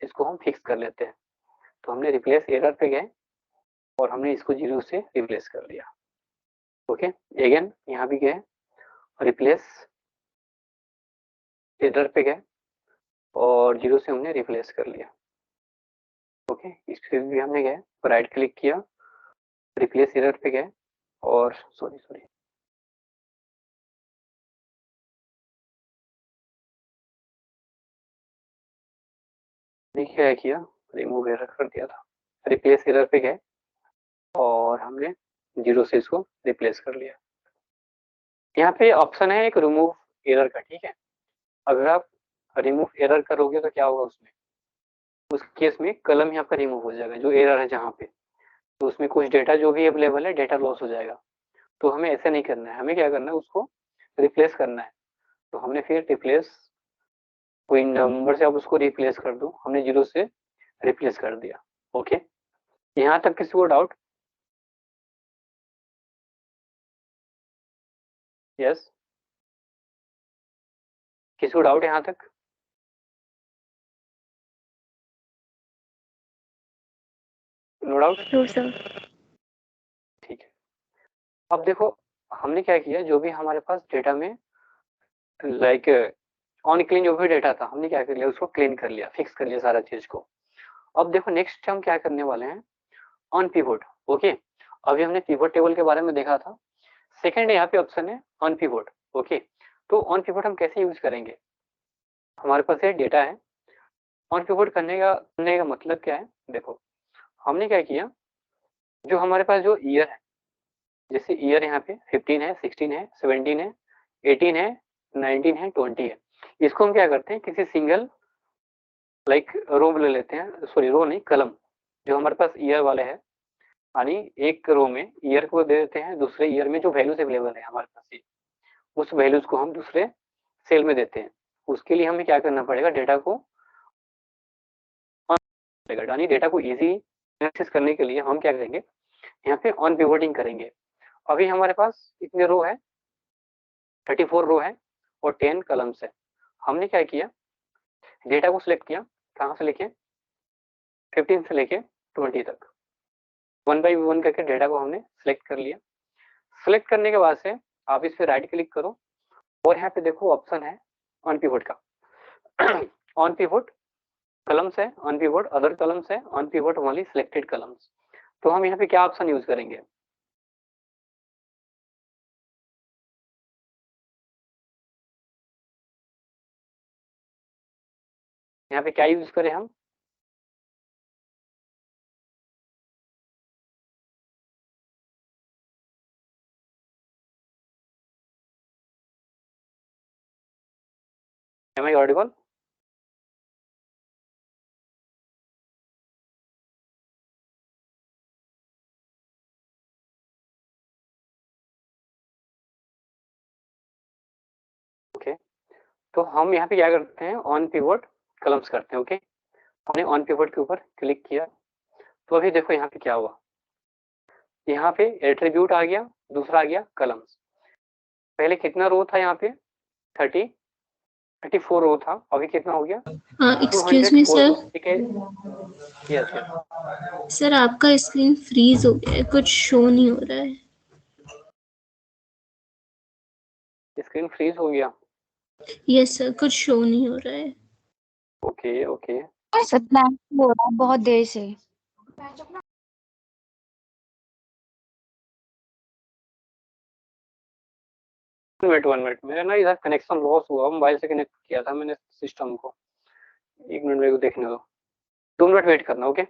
इसको हम फिक्स कर लेते हैं। तो हमने रिप्लेस एरर पे गए और हमने इसको 0 से रिप्लेस कर लिया, ओके। अगेन यहाँ भी गए, रिप्लेस एरर पे गए और 0 से हमने रिप्लेस कर लिया, ओके। इस पे भी हमने गए, राइट क्लिक किया, रिप्लेस एरर पे गए और सॉरी क्या किया, रिमूव एरर कर दिया था, रिप्लेस एरर पे गए और हमने 0 से इसको रिप्लेस कर लिया। यहाँ पे ऑप्शन है एक रिमूव एरर का, ठीक है। अगर आप रिमूव एरर करोगे तो क्या होगा, उसमें उस केस में कलम ही आपका रिमूव हो जाएगा जो एरर है जहाँ पे, तो उसमें कुछ डेटा जो भी अवेलेबल है डेटा लॉस हो जाएगा। तो हमें ऐसे नहीं करना है, हमें क्या करना है, उसको रिप्लेस करना है। तो हमने फिर रिप्लेस, कोई नंबर से आप उसको रिप्लेस कर दो, हमने 0 से रिप्लेस कर दिया, ओके। यहाँ तक किसी को डाउट? यस, किसी को डाउट यहाँ तक? No doubt, sir. ठीक है। अब देखो हमने क्या किया, जो भी हमारे पास डेटा में लाइक ऑन क्लीन जो भी डेटा था हमने क्या कर लिया, उसको क्लीन कर लिया, फिक्स कर लिया सारा चीज को। अब देखो नेक्स्ट हम क्या करने वाले हैं, ऑन पिवोट, ओके। अभी हमने पिवोट टेबल के बारे में देखा था। सेकंड यहाँ पे ऑप्शन है ऑन पिवोट, ओके। तो ऑन पिवोट हम कैसे यूज करेंगे, हमारे पास ये डेटा है, ऑन पिवोट करने का मतलब क्या है, देखो हमने क्या किया, जो हमारे पास जो ईयर है, जैसे ईयर यहाँ पे 15 है, 16 है, 17 है, 18 है, 19 है, 20 है, इसको हम क्या करते हैं, किसी सिंगल लाइक रो ले लेते हैं, सॉरी रो नहीं, कलम जो हमारे पास ईयर वाले है, यानी एक रो में ईयर को दे देते हैं, दूसरे ईयर में जो वैल्यूज अवेलेबल है हमारे पास, उस वैल्यूज को हम दूसरे सेल में देते हैं। उसके लिए हमें क्या करना पड़ेगा, डेटा को यानी डेटा को इजी एक्सेस करने के लिए हम क्या करेंगे, यहाँ पे ऑन पिवोटिंग करेंगे। अभी हमारे पास कितने रो है, 34 रो है और 10 कलम्स है। हमने क्या किया, डेटा को सिलेक्ट किया, कहाँ से लेके 15 से लेके 20 तक, 1 बाई 1 करके डेटा को हमने सिलेक्ट कर लिया। सिलेक्ट करने के बाद से आप इस पे राइट क्लिक करो और यहाँ पे देखो ऑप्शन है ऑन पिवोट का ऑन पिवोट कलम्स है, ऑन पिवोट अदर कलम्स है, on pivot only selected columns. तो हम यहाँ पे क्या ऑप्शन यूज करेंगे, यहाँ पे क्या यूज करें हम, एम आई ऑडिबल? ओके, तो हम यहाँ पे क्या करते हैं, ऑन पिवोट कलम्स करते हैं, ओके। हमने ऑन पिवोट के ऊपर क्लिक किया, तो अभी देखो यहाँ पे क्या हुआ, यहाँ पे एट्रीब्यूट आ गया, दूसरा आ गया कलम्स। पहले कितना रो था यहाँ पे, 34 रो था, अभी कितना हो गया, एक्सक्यूज मी 204 सर। रो, ठीक है। यस यस, सर आपका स्क्रीन फ्रीज हो गया है, कुछ शो नहीं हो रहा है। स्क्रीन फ्रीज हो गया, यस सर, कुछ शो नहीं हो रहा है। ओके ओके, सर ब्लैंक हो रहा है बहुत देर से। वेट 1 मिनट, मेरा ना इधर कनेक्शन लॉस हुआ, मोबाइल से कनेक्ट किया था मैंने सिस्टम को। 1 मिनट मेरे को देखने दो, 2 मिनट वेट करना, okay.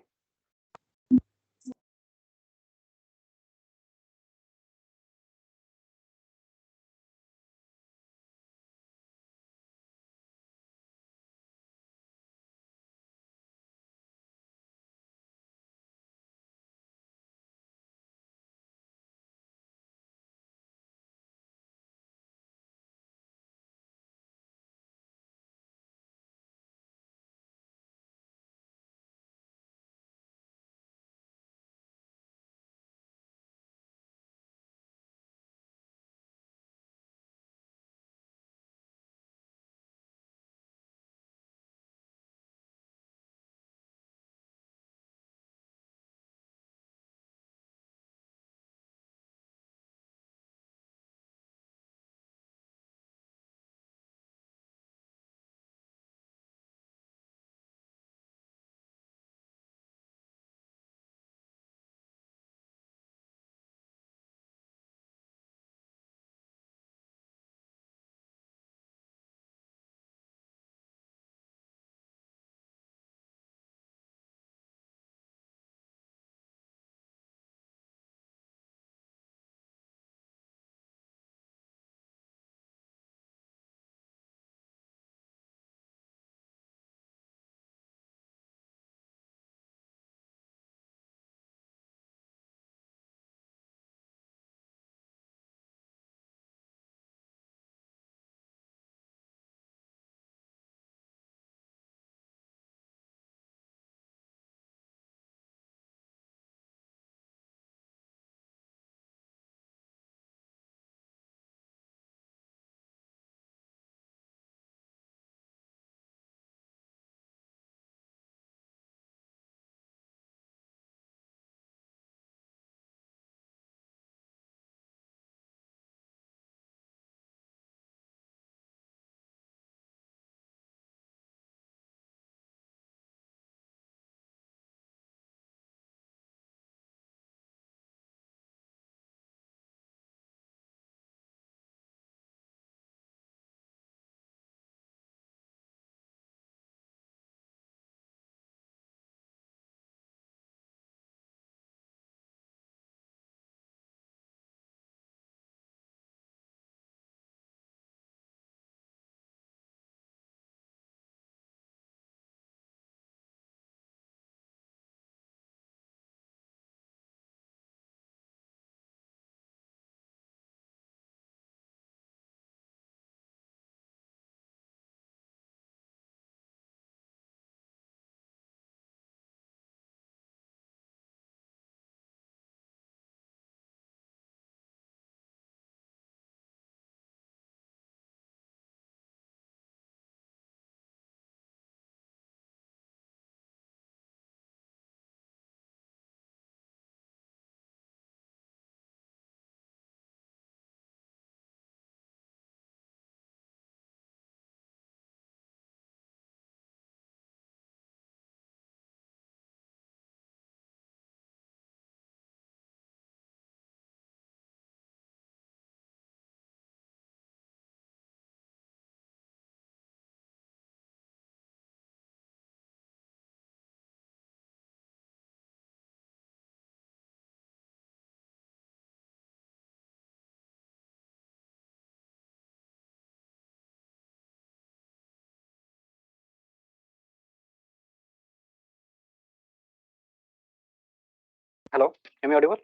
Hello, am I audible?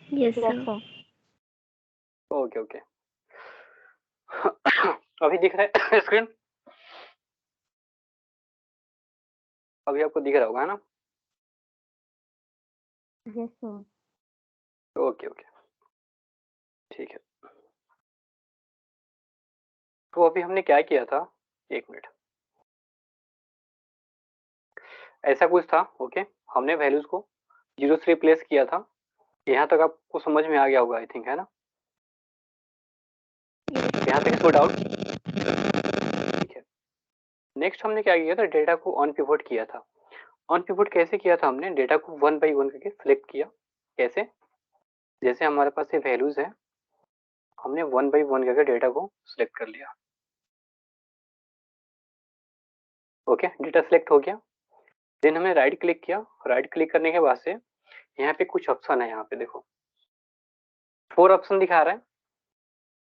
Yes Yes, sir. sir. Okay okay. अभी दिख रहा है स्क्रीन? अभी आपको दिख रहा होगा, है ना? Yes, sir. ओके ओके, ठीक है। तो अभी हमने क्या किया था, 1 मिनट, ऐसा कुछ था, ओके। हमने वैल्यूज को 0 से रिप्लेस किया था। यहाँ तक आपको समझ में आ गया होगा, आई थिंक, है ना? यहाँ तक इसको डाउट? नेक्स्ट हमने क्या किया था, डेटा को ऑन पिवोट किया था। ऑन पिवोट कैसे किया था हमने, डेटा को 1 बाय 1 करके सिलेक्ट किया। कैसे, जैसे हमारे पास ये वैल्यूज है, हमने 1 बाय 1 करके डेटा को सिलेक्ट कर लिया। ओके, डेटा सिलेक्ट हो गया। देन हमने राइट क्लिक किया। राइट क्लिक करने के बाद से यहाँ पे कुछ ऑप्शन है, यहाँ पे देखो 4 ऑप्शन दिखा रहा है।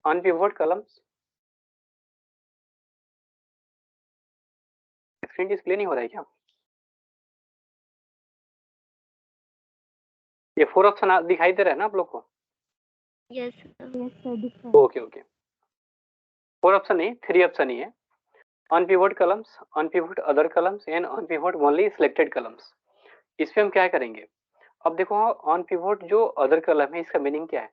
On pivot columns, screen display नहीं हो रहा है क्या? ये 4 ऑप्शन दिखाई दे रहा है ना आप लोग को? यस यस सर दिख रहा है। ओके ओके, 4 ऑप्शन नहीं, 3 ऑप्शन ही है। On pivot columns, on pivot other columns and on pivot only selected columns. इस पे हम क्या करेंगे, अब देखो ऑन पिवोट जो अदर कॉलम है, इसका मीनिंग क्या है?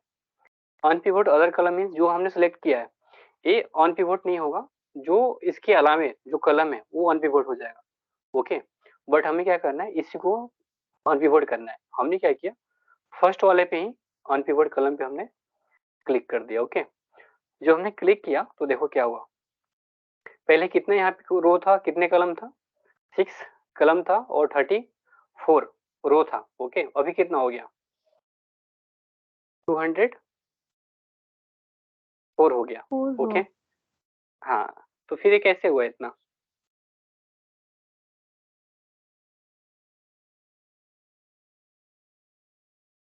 On pivot other column means जो हमने सेलेक्ट किया है ये ऑन पिवोट नहीं होगा, जो इसके अलावे जो कॉलम है वो ऑन पिवोट हो जाएगा। ओके, बट हमें क्या करना है, इसी को ऑन पिवोट करना है। हमने क्या किया, फर्स्ट वाले पे ही ऑन पिवोट कॉलम पे हमने क्लिक कर दिया। ओके, जो हमने क्लिक किया तो देखो क्या हुआ, पहले कितने यहाँ पे रो था, कितने कॉलम था, 6 कॉलम था और 34 रो था। ओके, अभी कितना हो गया, 204 हो गया। 4 ओके, रो। हाँ, तो फिर ये कैसे हुआ इतना?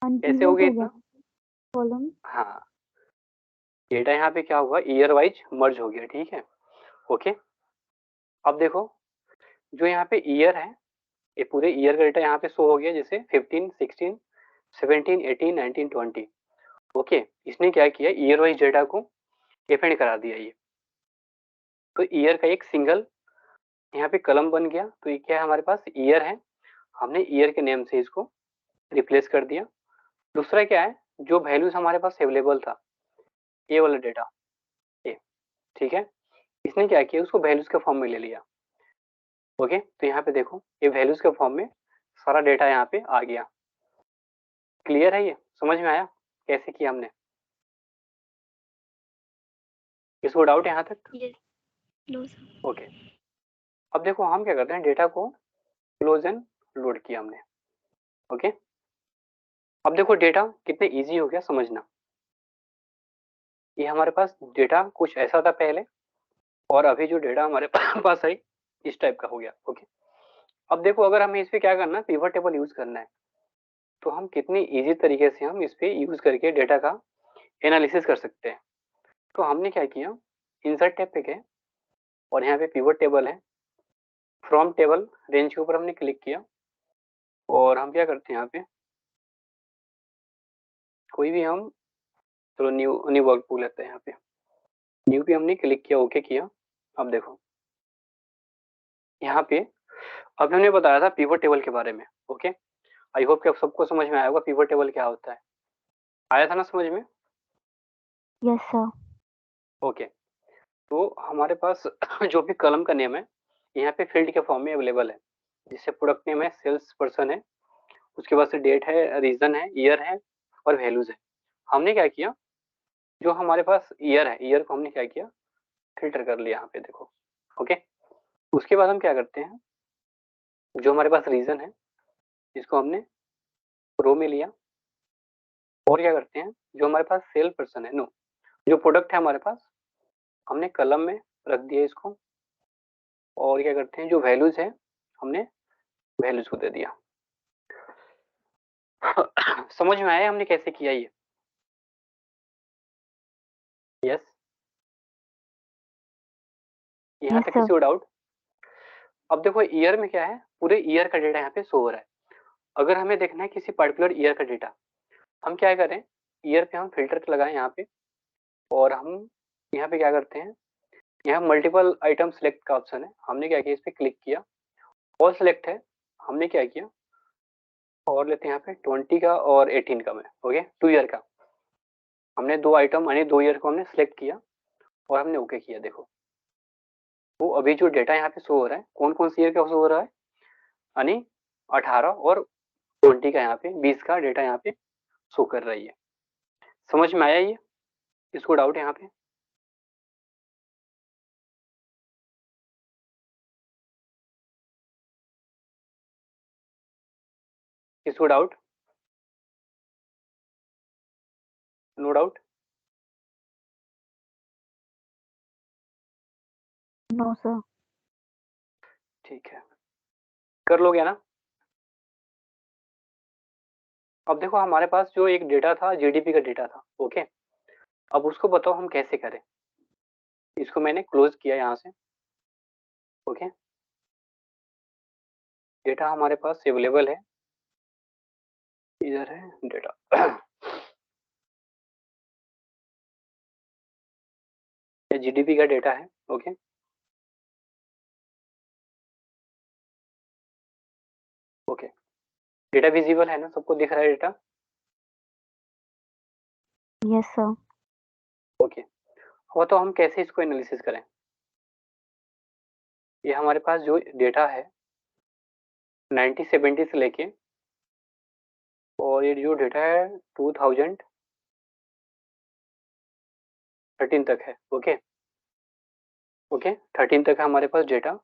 कैसे हो अनपिवोट गया हो गया इतना? कॉलम। हाँ, डेटा यहाँ पे क्या हुआ, ईयर वाइज मर्ज हो गया। ठीक है, ओके। अब देखो जो यहाँ पे ईयर है, ये पूरे ईयर का डेटा यहाँ पे शो हो गया, जैसे 15, 16, 17, 18, 19, 20। ओके, इसने क्या किया, ईयर वाइज डेटा को डिफाइन करा दिया ये। तो ईयर का एक सिंगल यहाँ पे कलम बन गया। तो ये क्या है, हमारे पास ईयर है, हमने ईयर के नेम से इसको रिप्लेस कर दिया। दूसरा क्या है, जो वैल्यूज हमारे पास अवेलेबल था, ये वाला डेटा, ये, ठीक है, इसने क्या किया, उसको वैल्यूज के फॉर्म में ले लिया। ओके, तो यहाँ पे देखो ये वैल्यूज के फॉर्म में सारा डेटा यहाँ पे आ गया। क्लियर है, ये समझ में आया कैसे किया हमने? इसको डाउट यहाँ तक? Yes no sir. ओके, अब देखो हम क्या करते हैं, डेटा को क्लोज एंड लोड किया हमने। ओके, अब देखो डेटा कितने इजी हो गया समझना। ये हमारे पास डेटा कुछ ऐसा था पहले, और अभी जो डेटा हमारे पास है इस टाइप का हो गया। ओके, अब देखो अगर हमें इस पे क्या करना है, पिवट टेबल यूज करना है, तो हम कितनी इजी तरीके से हम इस पे यूज करके डेटा का एनालिसिस कर सकते हैं। तो हमने क्या किया, इंसर्ट टैब पे गए और यहाँ पे पिवट टेबल है, फ्रॉम टेबल रेंज के ऊपर हमने क्लिक किया और हम क्या करते हैं, यहाँ पे कोई भी हम, चलो न्यू न्यू वर्कबुक लेते हैं। यहाँ पे न्यू पे हमने क्लिक किया, ओके किया। अब देखो यहाँ पे, अब हमने बताया था पिवट टेबल के बारे में। ओके, आई होप कि आप सबको समझ में आया होगा पिवट टेबल क्या होता है। आया था ना समझ में? Yes sir. ओके, तो हमारे पास जो भी कॉलम का नेम है यहाँ पे फील्ड के फॉर्म में अवेलेबल है। जैसे प्रोडक्ट नेम है, सेल्स पर्सन है, उसके बाद से डेट है, रीजन है, ईयर है और वैल्यूज है। हमने क्या किया, जो हमारे पास ईयर है, ईयर को हमने क्या किया, फिल्टर कर लिया यहाँ पे देखो। ओके, उसके बाद हम क्या करते हैं, जो हमारे पास रीजन है इसको हमने रो में लिया, और क्या करते हैं, जो हमारे पास सेल पर्सन है, नो, जो प्रोडक्ट है हमारे पास, हमने कलम में रख दिया इसको। और क्या करते हैं, जो वैल्यूज है हमने वैल्यूज को दे दिया। समझ में आया हमने कैसे किया ये? यस, यहाँ यस तक सर। किसी को डाउट? अब देखो ईयर में क्या है, पूरे ईयर का डेटा यहाँ पे शो हो रहा है। अगर हमें देखना है किसी पर्टिकुलर ईयर का डेटा, हम क्या करें, ईयर पे हम फिल्टर लगाएं यहाँ पे, और हम यहाँ पे क्या करते हैं, यहाँ मल्टीपल आइटम सेलेक्ट का ऑप्शन है, हमने क्या किया, इस पे क्लिक किया, ऑल सेलेक्ट है, हमने क्या किया, और लेते हैं यहाँ पे 20 का और 18 का में, ओके 2 ईयर का, हमने 2 आइटम यानी 2 ईयर को हमने सेलेक्ट किया और हमने ओके किया। देखो तो अभी जो डेटा यहाँ पे शो हो रहा है, कौन कौन सी ईयर का शो हो रहा है, यानी 18 और 20 का, यहाँ पे 20 का डेटा यहाँ पे शो कर रही है। समझ में आया ये? इसको डाउट यहाँ पे? किसको doubt? No doubt? No sir. ठीक है, कर लोगे ना? अब देखो हमारे पास जो एक डेटा था जीडीपी का डेटा था, ओके। अब उसको बताओ हम कैसे करें। इसको मैंने क्लोज किया यहाँ से, ओके। डेटा हमारे पास अवेलेबल है, इधर है डेटा। ये जीडीपी का डेटा है, ओके। ओके, डेटा विजिबल है ना, सबको दिख रहा है डेटा? Yes sir. ओके, अब तो हम कैसे इसको एनालिसिस करें। ये हमारे पास जो डेटा है 1970 से लेके, और ये जो डेटा है 2013 तक है, ओके। ओके, 13 तक है हमारे पास डेटा।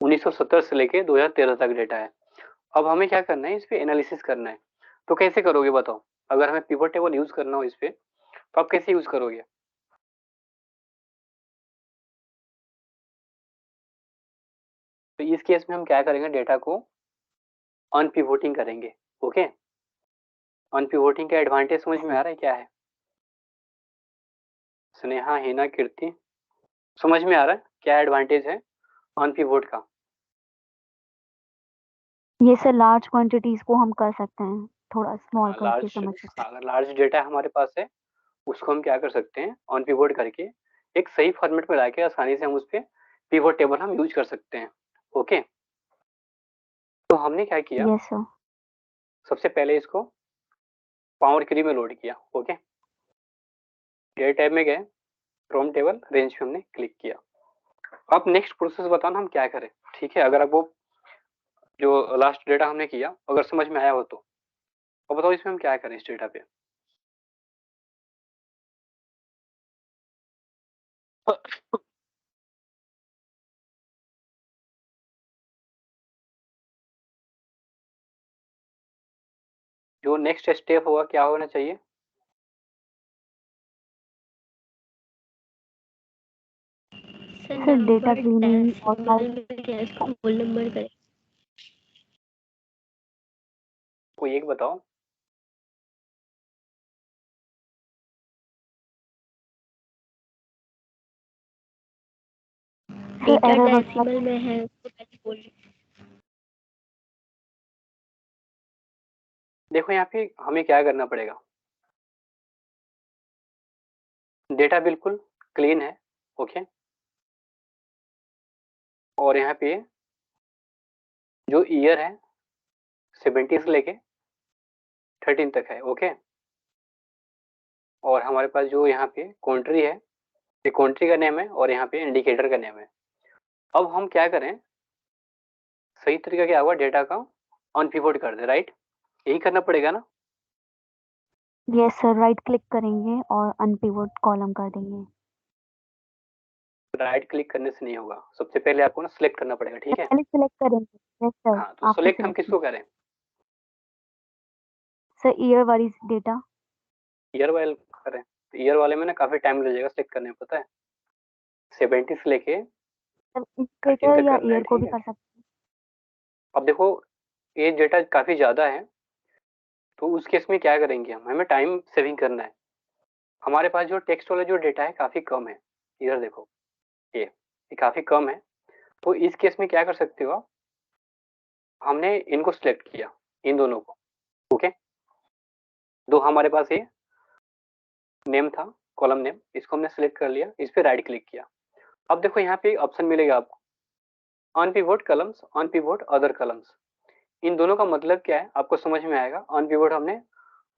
1970 से लेके 2013 तक डेटा है। अब हमें क्या करना है, इस पे एनालिसिस करना है। तो कैसे करोगे बताओ? अगर हमें पिवट टेबल यूज करना हो इस पे, तो आप कैसे यूज करोगे? तो इस केस में हम क्या करेंगे, डेटा को अनपिवोटिंग करेंगे, ओके। अनपिवोटिंग का एडवांटेज समझ में आ रहा है क्या है? स्नेहा, हिना, कीर्ति, समझ में आ रहा है क्या एडवांटेज है अनपिवोट का? ये सर लार्ज क्वांटिटीज को हम कर सकते हैं, थोड़ा स्मॉल करके समझ सकते हैं। अगर लार्ज डेटा हमारे पास है, उसको हम क्या कर सकते हैं, ऑन पिवोट करके एक सही फॉर्मेट में लाके आसानी से हम उस पर पिवोट टेबल हम यूज कर सकते हैं, ओके। तो हमने क्या किया, यस सर। सबसे पहले इसको पावर क्वेरी में लोड किया, ओके। डेटा टैब में गए, फ्रॉम टेबल रेंज पे हमने क्लिक किया। अब नेक्स्ट प्रोसेस बताना हम क्या करें, ठीक है। अगर आप वो जो लास्ट डेटा हमने किया अगर समझ में आया हो तो अब बताओ इसमें हम क्या करें इस डेटा पे। जो नेक्स्ट स्टेप होगा क्या होना चाहिए? सर डेटा क्लीनिंग और फुल नंबर करें। कोई एक बताओ। डेटा error डेसिमल में है उसको पहले बोल रही हूँ। देखो यहाँ पे हमें क्या करना पड़ेगा, डेटा बिल्कुल क्लीन है, ओके। और यहाँ पे जो ईयर है 70 से लेके 13 तक है, ओके। और हमारे पास जो यहाँ पे कंट्री है, ये कंट्री का नेम है और यहाँ पे इंडिकेटर का नेम है। अब हम क्या करें, सही तरीका क्या होगा, डेटा का अनपिवोट कर दे, राइट? यही करना पड़ेगा ना। यस सर, राइट क्लिक करेंगे और अनपिवोट कॉलम कर देंगे। राइट क्लिक करने से नहीं होगा, सबसे पहले आपको ना सिलेक्ट करना पड़ेगा, ठीक है। पहले सिलेक्ट करेंगे। यस सर, हाँ, तो आपको सिलेक्ट हम सिलेक्ट किसको करें? Sir year wise data. Year वाले करें, तो ईयर वाले में ना काफी टाइम लग जाएगा सिलेक्ट करने में, पता है। 70 से लेके सर 13 इंडिकेटर तक या करना है, ईयर को ठीक भी है। कर सकते हैं। अब देखो ये डेटा काफी ज्यादा है, तो उस केस में क्या करेंगे हम, हमें टाइम सेविंग करना है। हमारे पास जो टेक्स्ट वाला जो डेटा है काफी कम है, इधर देखो ये काफी कम है। तो इस केस में क्या कर सकते हो आप, हमने इनको सिलेक्ट किया, इन दोनों को, ओके। दो हमारे पास ये नेम था, कॉलम नेम, इसको हमने सिलेक्ट कर लिया, इस पे राइट क्लिक किया। अब देखो यहाँ पे ऑप्शन मिलेगा आपको, अनपिवोट कॉलम्स, अनपिवोट अदर कॉलम्स। इन दोनों का मतलब क्या है आपको समझ में आएगा। अनपिवोट हमने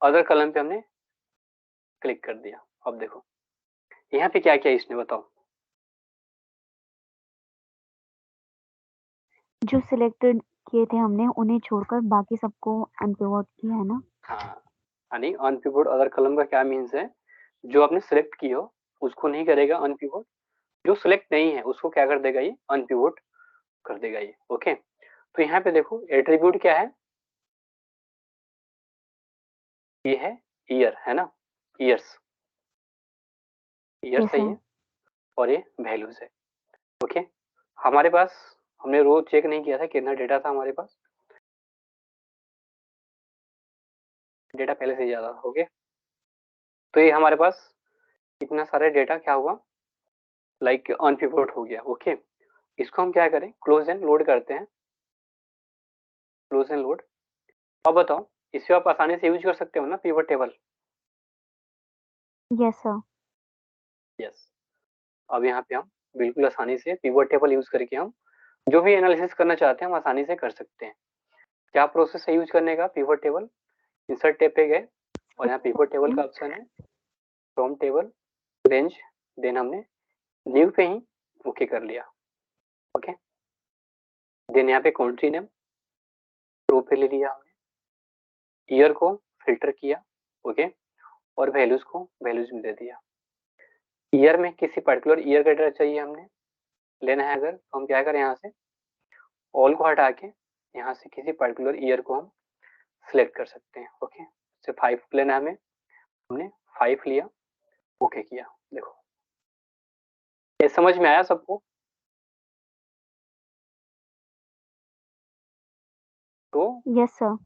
अदर कॉलम पे हमने क्लिक कर दिया। अब देखो यहाँ पे क्या क्या इसने बताओ। जो सिलेक्टेड किए थे हमने उन्हें छोड़कर बाकी सबको अनपिवोट किया है ना। हाँ, यानी अनपिवोट अदर कॉलम का क्या मीन्स है, जो आपने सिलेक्ट की हो उसको नहीं करेगा अनपिवोट, जो सिलेक्ट नहीं है उसको क्या कर देगा, ये अनपिवोट कर देगा ये, ओके। तो यहाँ पे देखो एट्रीब्यूट क्या है, ये है ईयर, है ना, ईयर्स, ईयर Yes, सही sir. है, और ये वैल्यूज है। ओके, हमारे पास, हमने रो चेक नहीं किया था कितना डेटा था हमारे पास, डेटा पहले से ही ज्यादा था। ओके, तो ये हमारे पास इतना सारा डेटा क्या हुआ, लाइक अनपिवोट हो गया। ओके, इसको हम क्या करें, क्लोज एंड लोड करते हैं, क्लोज एंड लोड। अब बताओ, इसे आप आसानी से यूज कर सकते हो ना pivot table? Yes, sir. Yes, अब यहाँ पे हम बिल्कुल आसानी से पिवट टेबल यूज करके हम जो भी एनालिसिस करना चाहते हैं हम आसानी से कर सकते हैं। क्या प्रोसेस है यूज करने का पिवट टेबल? इंसर्ट टैब पे गए और यहाँ पिवट टेबल का ऑप्शन है, फ्रॉम टेबल रेंज, देन हमने न्यू पे ही ओके कर लिया। ओके, देन यहाँ पे कंट्री नेम रो पे ले लिया हमने, ईयर को फिल्टर किया। ओके, और वैल्यूज को वैल्यूज में दे दिया। ईयर में किसी पर्टिकुलर ईयर का डेटा चाहिए हमने लेना है अगर, तो हम क्या करें, यहाँ से ऑल को हटा के यहाँ से किसी पर्टिकुलर ईयर को हम सिलेक्ट कर सकते हैं। ओके, से 5 लेना है हमें, हमने 5 लिया, ओके किया। देखो ये समझ में आया सबको? तो Yes, sir.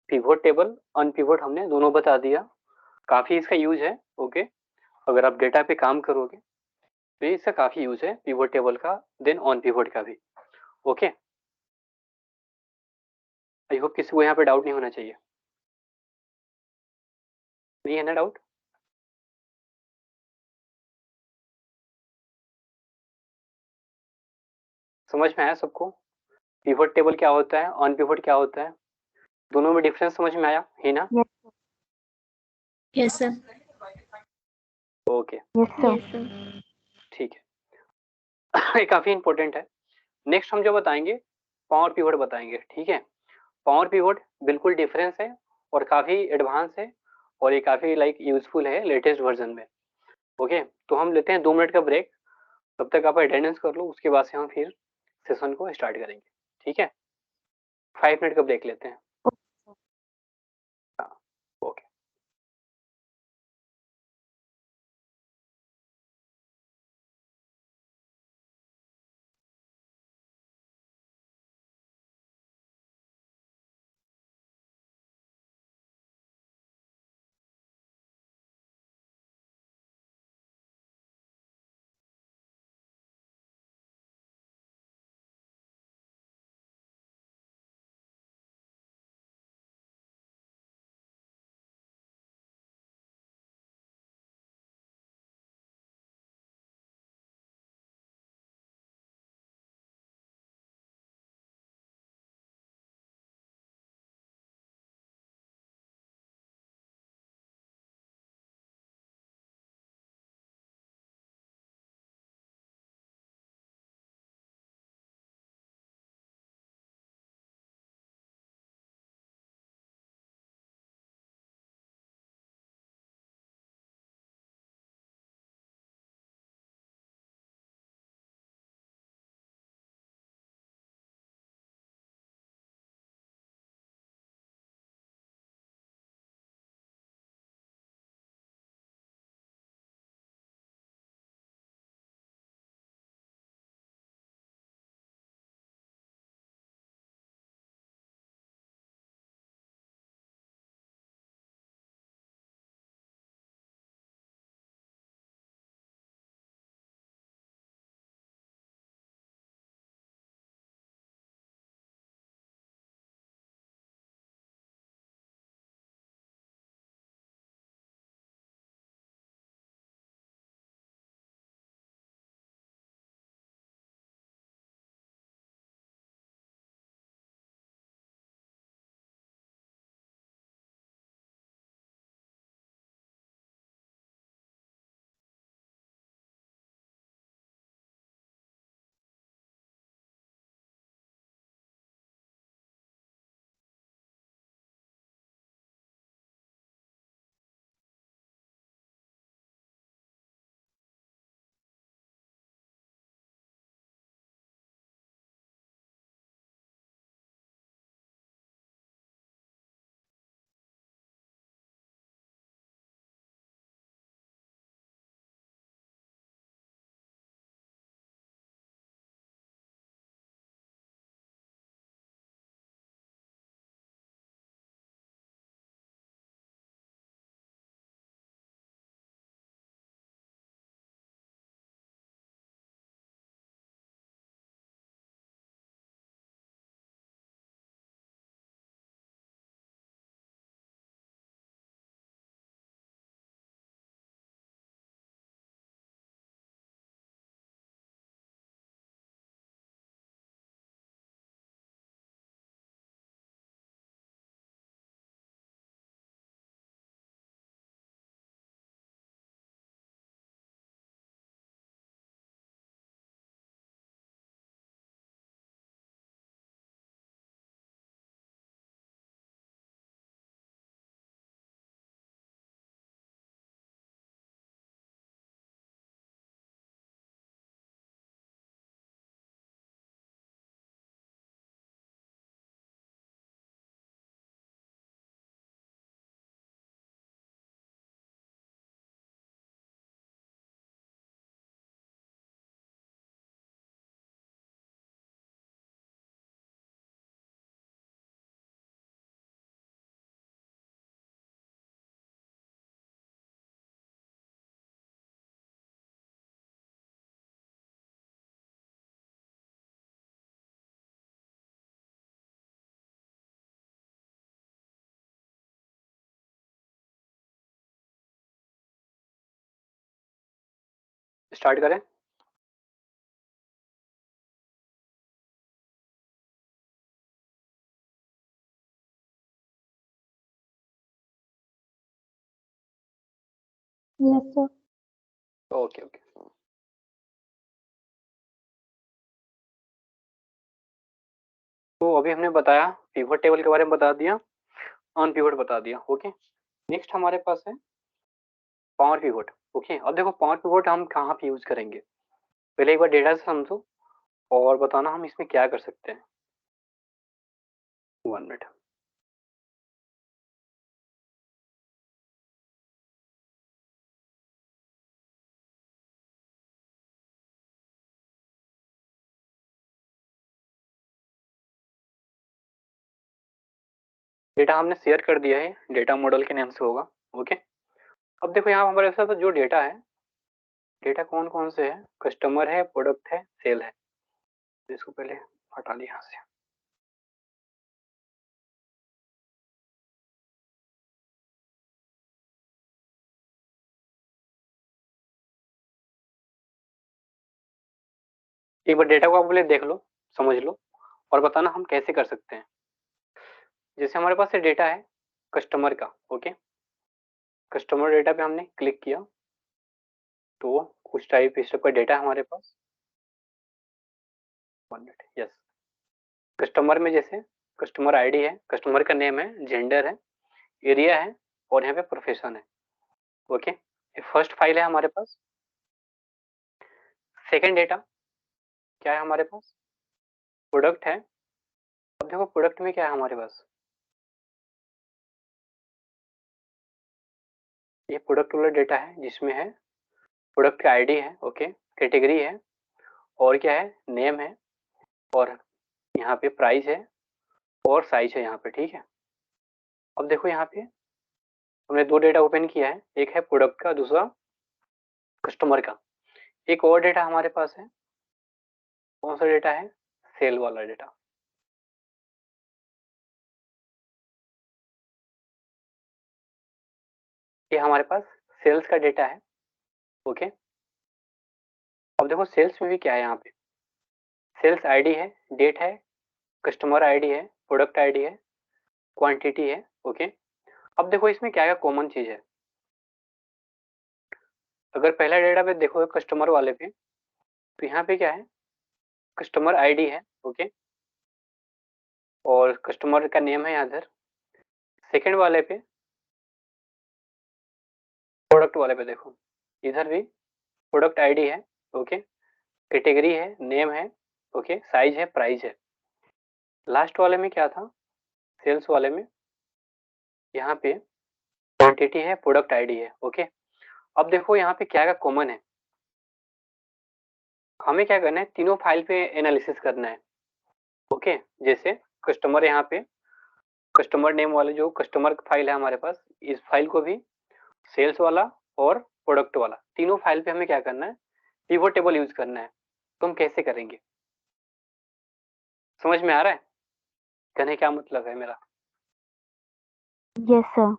पिवोट टेबल अनपिवोट हमने दोनों बता दिया, काफी इसका यूज है। ओके, अगर आप डेटा पे काम करोगे तो इसका काफी यूज है पिवोट टेबल का, देन ऑन पिवोट का भी। ओके, आई होप किसी को यहाँ पे डाउट नहीं होना चाहिए, नहीं है ना डाउट? समझ में आया सबको? पिवोट टेबल क्या होता है, ऑन पिवोट क्या होता है, दोनों में डिफरेंस समझ में आया ही ना? Yes, Yes, sir. Okay, yes, sir. Yes, sir. ठीक है। ये काफी इंपॉर्टेंट है। नेक्स्ट हम जो बताएंगे पावर पिवट बताएंगे, ठीक है? पावर पिवट बिल्कुल डिफरेंस है और काफी एडवांस है, और ये काफी लाइक यूजफुल है लेटेस्ट वर्जन में। ओके, तो हम लेते हैं 2 मिनट का ब्रेक, तब तक आप अटेंडेंस कर लो, उसके बाद से हम फिर सेशन को स्टार्ट करेंगे। ठीक है, 5 मिनट का ब्रेक लेते हैं। हाँ, ओके। स्टार्ट करें। Yes sir. Okay okay. तो अभी हमने बताया पिवट टेबल के बारे में बता दिया, अनपिवट बता दिया। ओके, नेक्स्ट हमारे पास है पावर पिवट। ओके, अब देखो पावर पिवट हम कहाँ पे यूज करेंगे, पहले एक बार डेटा से समझो और बताना हम इसमें क्या कर सकते हैं। 1 मिनट। डेटा हमने शेयर कर दिया है, डेटा मॉडल के नाम से होगा। ओके, अब देखो यहाँ हमारे पास जो डेटा है, डेटा कौन कौन से है, कस्टमर है, प्रोडक्ट है, सेल है। इसको पहले हटा लिया यहाँ से। एक बार डेटा को आप पहले देख लो, समझ लो और बताना हम कैसे कर सकते हैं। जैसे हमारे पास डेटा है कस्टमर का। ओके, कस्टमर डेटा पे हमने क्लिक किया तो कुछ टाइप इस टाइप का डेटा है हमारे पास। 1 मिनट। यस, कस्टमर में जैसे कस्टमर आईडी है, कस्टमर का नेम है, जेंडर है, एरिया है और यहाँ पे प्रोफेशन है। ओके, ये फर्स्ट फाइल है हमारे पास। सेकंड डेटा क्या है हमारे पास, प्रोडक्ट है। अब देखो प्रोडक्ट में क्या है हमारे पास, ये प्रोडक्ट वाला डेटा है जिसमें है प्रोडक्ट का आईडी है। ओके, कैटेगरी है और क्या है, नेम है और यहाँ पे प्राइस है और साइज है यहाँ पे। ठीक है, अब देखो यहाँ पे हमने दो डेटा ओपन किया है, एक है प्रोडक्ट का, दूसरा कस्टमर का। एक और डेटा हमारे पास है, कौन सा डेटा है, सेल वाला डेटा। ये हमारे पास सेल्स का डेटा है। ओके, अब देखो सेल्स में भी क्या है, यहाँ पे सेल्स आईडी है, डेट है, कस्टमर आईडी है, प्रोडक्ट आईडी है, क्वांटिटी है। ओके, अब देखो इसमें क्या क्या कॉमन चीज है। अगर पहला डेटा पे देखो कस्टमर वाले पे, तो यहाँ पे क्या है, कस्टमर आईडी है। ओके, और कस्टमर का नेम है इधर। सेकंड वाले पे, प्रोडक्ट वाले पे देखो, इधर भी प्रोडक्ट आईडी है। ओके, कैटेगरी है, नेम है, ओके, साइज है, प्राइस है। लास्ट वाले में क्या था, सेल्स वाले में यहाँ पे क्वांटिटी है, प्रोडक्ट आईडी है। ओके, अब देखो यहाँ पे क्या क्या कॉमन है, हमें क्या करना है, तीनों फाइल पे एनालिसिस करना है। ओके, जैसे कस्टमर, यहाँ पे कस्टमर नेम वाले जो कस्टमर फाइल है हमारे पास, इस फाइल को भी सेल्स वाला और प्रोडक्ट वाला, तीनों फाइल पे हमें क्या करना है, पिवट टेबल यूज करना है। तो हम कैसे करेंगे, समझ में आ रहा है कहने क्या मतलब है मेरा। Yes sir.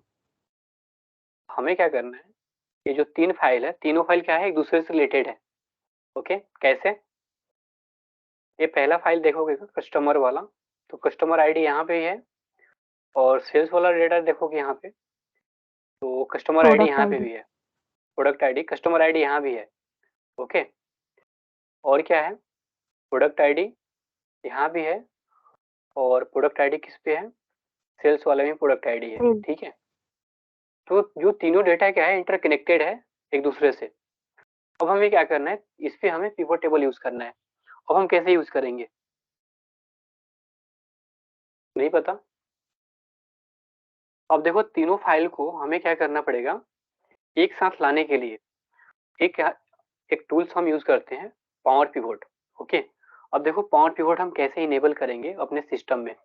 हमें क्या करना है, ये जो तीन फाइल है, तीनों फाइल क्या है, एक दूसरे से रिलेटेड है। ओके, कैसे, ये पहला फाइल देखोगे कस्टमर वाला, तो कस्टमर आईडी यहाँ पे ही है और सेल्स वाला डेटा देखोगे यहाँ पे, तो कस्टमर आईडी प्रोडक्ट यहाँ पे आईडी। भी है, प्रोडक्ट आईडी, कस्टमर आईडी यहाँ भी है। ओके, और क्या है, प्रोडक्ट आईडी यहाँ भी है और प्रोडक्ट आईडी किस पे है, सेल्स वाले में प्रोडक्ट आईडी है। सेल। ठीक है, तो जो तीनों डेटा क्या है, इंटरकनेक्टेड है एक दूसरे से। अब हमें क्या करना है, इस पे हमें पिवट टेबल यूज करना है। अब हम कैसे यूज करेंगे, नहीं पता। अब देखो तीनों फाइल को हमें क्या करना पड़ेगा, एक साथ लाने के लिए एक एक टूल्स हम यूज करते हैं, पावर पिवट। ओके, अब देखो पावर पिवट हम कैसे इनेबल करेंगे अपने सिस्टम में।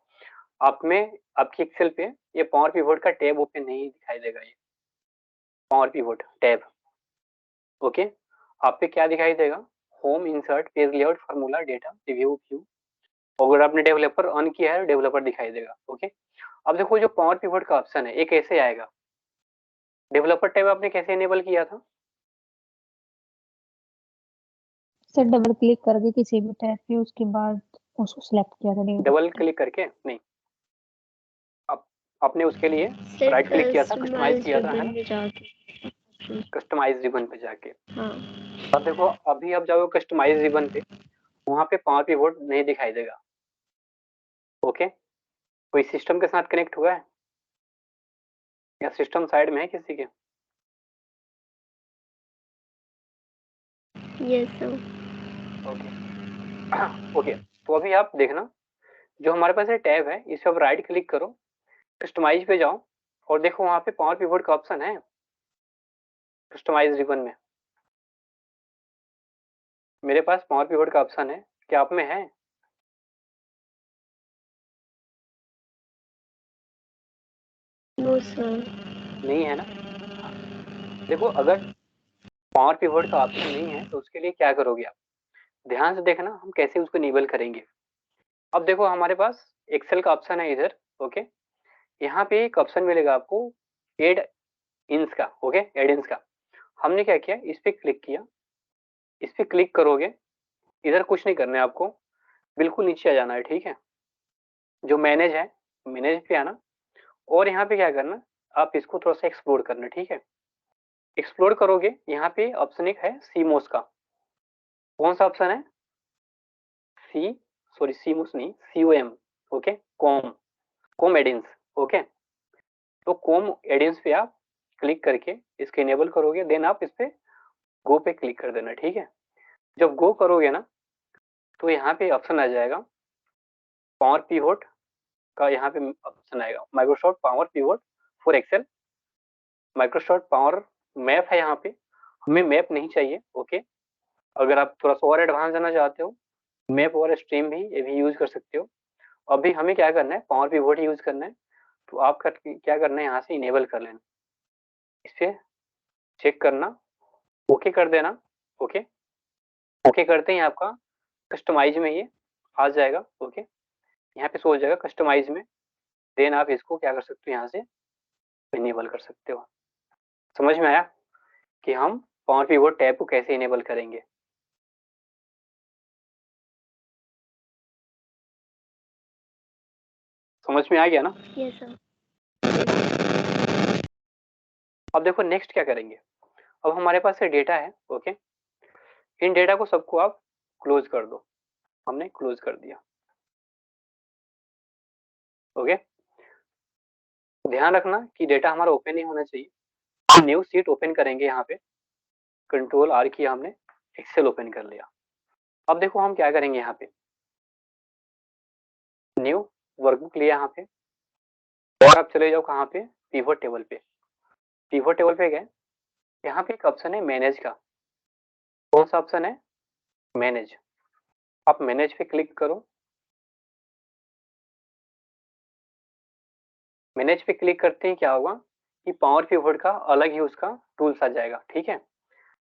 आप में आपकी एक्सेल पे ये पावर पिवट का टैब ओपन नहीं दिखाई देगा, ये पावर पिवट टैब। ओके, आप पे क्या दिखाई देगा, home, insert, page layout, formula, data, review, view. अगर आपने डेवलपर ऑन किया है, डेवलपर दिखाई देगा। ओके, अब देखो जो पावर पिवट का ऑप्शन है ये कैसे आएगा, डेवलपर टैब आपने कैसे इनेबल किया था, सर डबल क्लिक करके किसी भी टैब पे उसके बाद उसको सिलेक्ट किया था डबल क्लिक करके नहीं, आपने उसके लिए सर राइट क्लिक किया था, कस्टमाइज किया था, है रिबन ना, में जाके। कस्टमाइज रिबन पे जाके। हाँ अब देखो अभी आप जाओगे कस्टमाइज रिबन पे, वहां पे पावर पिवोट नहीं दिखाई देगा। ओके, कोई सिस्टम के साथ कनेक्ट हुआ है या सिस्टम साइड में है किसी के? Yes sir. ओके ओके, तो अभी आप देखना जो हमारे पास ये टैब है इस पे आप राइट क्लिक करो, कस्टमाइज पे जाओ और देखो वहां पे पावर पिवोट का ऑप्शन है कस्टमाइज रिबन में। मेरे पास पावर पिवोट का ऑप्शन है, क्या आप में है? No sir. नहीं है ना? देखो अगर पावर पिवोट का ऑप्शन नहीं है तो उसके लिए क्या करोगे आप, ध्यान से देखना हम कैसे उसको इनेबल करेंगे। अब देखो हमारे पास एक्सेल का ऑप्शन है इधर। ओके, यहाँ पे एक ऑप्शन मिलेगा आपको एड इंस का। ओके, एड इंस का हमने क्या किया, इस पे क्लिक किया, इस पे क्लिक करोगे, इधर कुछ नहीं करना है आपको, बिल्कुल नीचे आ जाना है। ठीक है, जो मैनेज है मैनेज पे आना और यहाँ पे क्या करना, आप इसको थोड़ा सा एक्सप्लोर करना। ठीक है, एक्सप्लोर करोगे यहाँ पे ऑप्शन एक है सीमोस का। कौन सा ऑप्शन है? सीमोस नहीं, COM। Okay, com, com add ins. Okay, तो कॉम एडिंस पे आप क्लिक करके इसके इनेबल करोगे, देन आप इस पे गो पे क्लिक कर देना। ठीक है, जब गो करोगे ना तो यहाँ पे ऑप्शन आ जाएगा पावर पिवोट का, यहाँ पे ऑप्शन आएगा Microsoft power pivot for Excel, Microsoft power map है। यहाँ पे हमें मैप नहीं चाहिए। ओके, अगर आप थोड़ा सा और एडवांस जाना चाहते हो मैप और स्ट्रीम भी ये भी यूज कर सकते हो। अभी हमें क्या करना है, पावर पिवोट यूज करना है, तो आप क्या करना है, यहाँ से इनेबल कर लेना, इसे चेक करना, ओके कर देना। ओके, ओके करते ही आपका कस्टमाइज में ये आ जाएगा। ओके, यहाँ पे सो जाएगा कस्टमाइज में, देन आप इसको क्या कर सकते हो, यहाँ से इनेबल कर सकते हो। समझ में आया कि हम पावर पिवोट टैब को कैसे इनेबल करेंगे? समझ में आ गया ना? Yes sir. अब देखो नेक्स्ट क्या करेंगे, अब हमारे पास ये डेटा है। ओके, इन डेटा को सबको आप क्लोज कर दो, हमने क्लोज कर दिया। ओके, ध्यान रखना कि डेटा हमारा ओपन नहीं होना चाहिए। न्यू सीट ओपन करेंगे, यहाँ पे कंट्रोल R किया हमने, एक्सेल ओपन कर लिया। अब देखो हम क्या करेंगे, यहाँ पे न्यू वर्कबुक लिया यहाँ पे और आप चले जाओ कहाँ पे, पिवट टेबल पे। पिवट टेबल पे गए, यहाँ पे एक ऑप्शन है मैनेज का। कौन सा ऑप्शन है? मैनेज। आप मैनेज पे क्लिक करो, मैनेज पे क्लिक करते ही क्या होगा कि पावर पिवट का अलग ही उसका टूल्स आ जाएगा। ठीक है,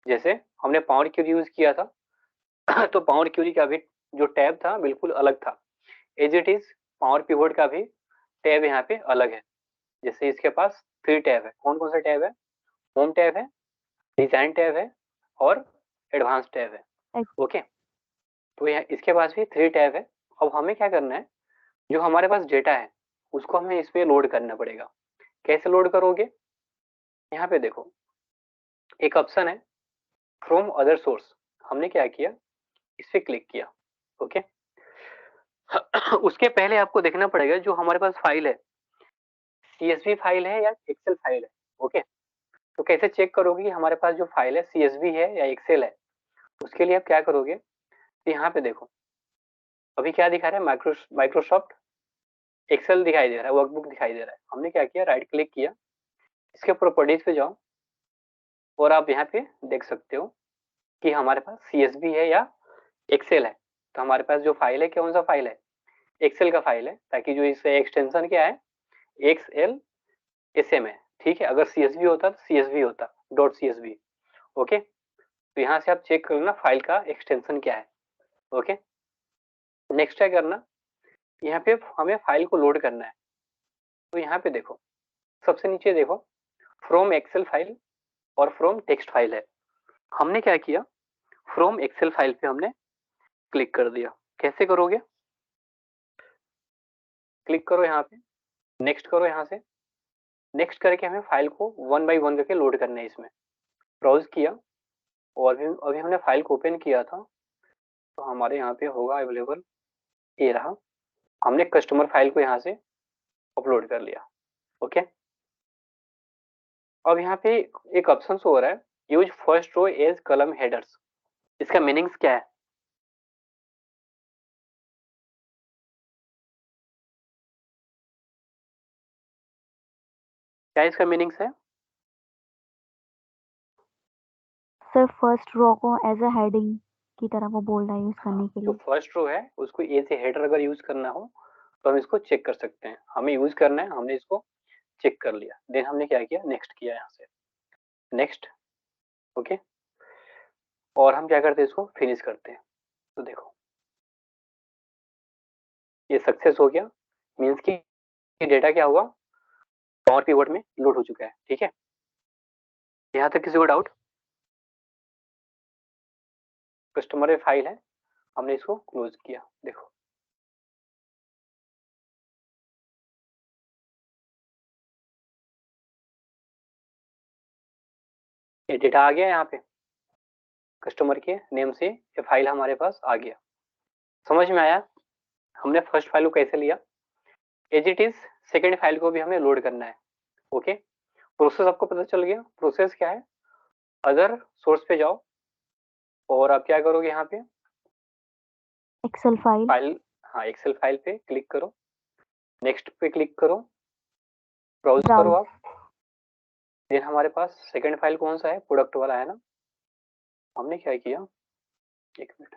जैसे हमने पावर क्यूरी यूज किया था तो पावर क्यूरी का भी जो टैब था बिल्कुल अलग था। As it is power pivot का भी टैब यहाँ पे अलग है। जैसे इसके पास 3 टैब है। कौन कौन सा टैब है? होम टैब है, डिजाइन टैब है और एडवांस टैब है। ओके, तो यहाँ इसके पास भी 3 टैब है। अब हमें क्या करना है, जो हमारे पास डेटा है उसको हमें इस पे लोड करना पड़ेगा। कैसे लोड करोगे, यहाँ पे देखो एक ऑप्शन है फ्रॉम अदर सोर्स। हमने क्या किया, इस पे क्लिक किया। ओके, उसके पहले आपको देखना पड़ेगा जो हमारे पास फाइल है CSV फाइल है या एक्सेल फाइल है। ओके, तो कैसे चेक करोगे कि हमारे पास जो फाइल है CSV है या एक्सेल है? उसके लिए आप क्या करोगे, तो यहाँ पे देखो अभी क्या दिखा रहा है, माइक्रोसॉफ्ट एक्सेल दिखाई दे रहा है, वर्कबुक दिखाई दे रहा है। हमने क्या किया, राइट क्लिक किया, इसके प्रॉपर्टीज पे जाओ और आप यहाँ पे देख सकते हो कि हमारे पास CSV है या एक्सेल है। तो हमारे पास जो फाइल है कौन सा फाइल है, एक्सेल का फाइल है, ताकि जो इससे एक्सटेंशन क्या है XLSM है। ठीक है, अगर CSV होता तो CSV होता .CSV। ओके, तो यहाँ से आप चेक कर लेना फाइल का एक्सटेंशन क्या है। ओके, नेक्स्ट क्या करना, यहाँ पे हमें फाइल को लोड करना है। तो यहाँ पे देखो सबसे नीचे देखो फ्रॉम एक्सेल फाइल और फ्रॉम टेक्स्ट फाइल है। हमने क्या किया, फ्रॉम एक्सेल फाइल पे हमने क्लिक कर दिया। कैसे करोगे? क्लिक करो यहाँ पे, नेक्स्ट करो, यहाँ से नेक्स्ट करके हमें फाइल को 1 बाय 1 करके लोड करना है। इसमें ब्राउज किया और अभी हमने फाइल को ओपन किया था, तो हमारे यहाँ पे होगा अवेलेबल, ये रहा। हमने कस्टमर फाइल को यहाँ से अपलोड कर लिया। ओके, अब यहाँ पे एक ऑप्शन हो रहा है, use first row as column headers. इसका मीनिंग्स क्या है? क्या इसका मीनिंग्स है? सर फर्स्ट रो को एज अ हेडिंग की तरह वो बोल रहा है यूज करने के जो लिए। फर्स्ट रो है उसको एज ए हेडर अगर यूज करना हो तो हम इसको चेक कर सकते हैं। हमें यूज करना है, हमने इसको चेक कर लिया, देन हमने क्या किया, नेक्स्ट किया, यहाँ से नेक्स्ट। ओके, और हम क्या करते हैं, इसको फिनिश करते हैं। तो देखो ये सक्सेस हो गया, मीन्स कि डेटा क्या हुआ, पावर पिवट में लोड हो चुका है। ठीक है, यहाँ तक किसी को डाउट? कस्टमर फाइल है, हमने इसको क्लोज किया। देखो ये डेटा आ गया, यहाँ पे कस्टमर के नेम से ये फाइल हमारे पास आ गया। समझ में आया हमने फर्स्ट फाइल को कैसे लिया? As it is second file को भी हमें लोड करना है। ओके, प्रोसेस आपको पता चल गया। प्रोसेस क्या है, अदर सोर्स पे जाओ और आप क्या करोगे, यहाँ पे एक्सेल फाइल, हाँ एक्सेल फाइल पे क्लिक करो, नेक्स्ट पे क्लिक करो, ब्राउज करो आप। देन हमारे पास सेकेंड फाइल कौन सा है, प्रोडक्ट वाला है ना। हमने क्या किया, एक मिनट,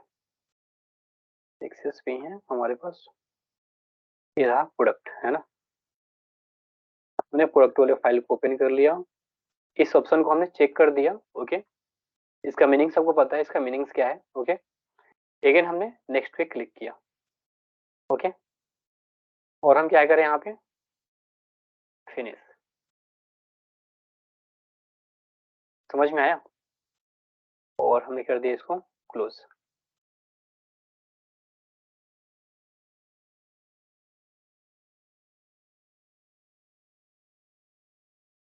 एक्सेस पे है हमारे पास, ये रहा प्रोडक्ट है ना। हमने प्रोडक्ट वाले फाइल को ओपन कर लिया, इस ऑप्शन को हमने चेक कर दिया। ओके, इसका मीनिंग सबको पता है, इसका मीनिंग्स क्या है। ओके, अगेन हमने नेक्स्ट पे क्लिक किया। ओके, और हम क्या करें, यहाँ पे फिनिश। समझ में आया? और हमने कर दिया इसको क्लोज।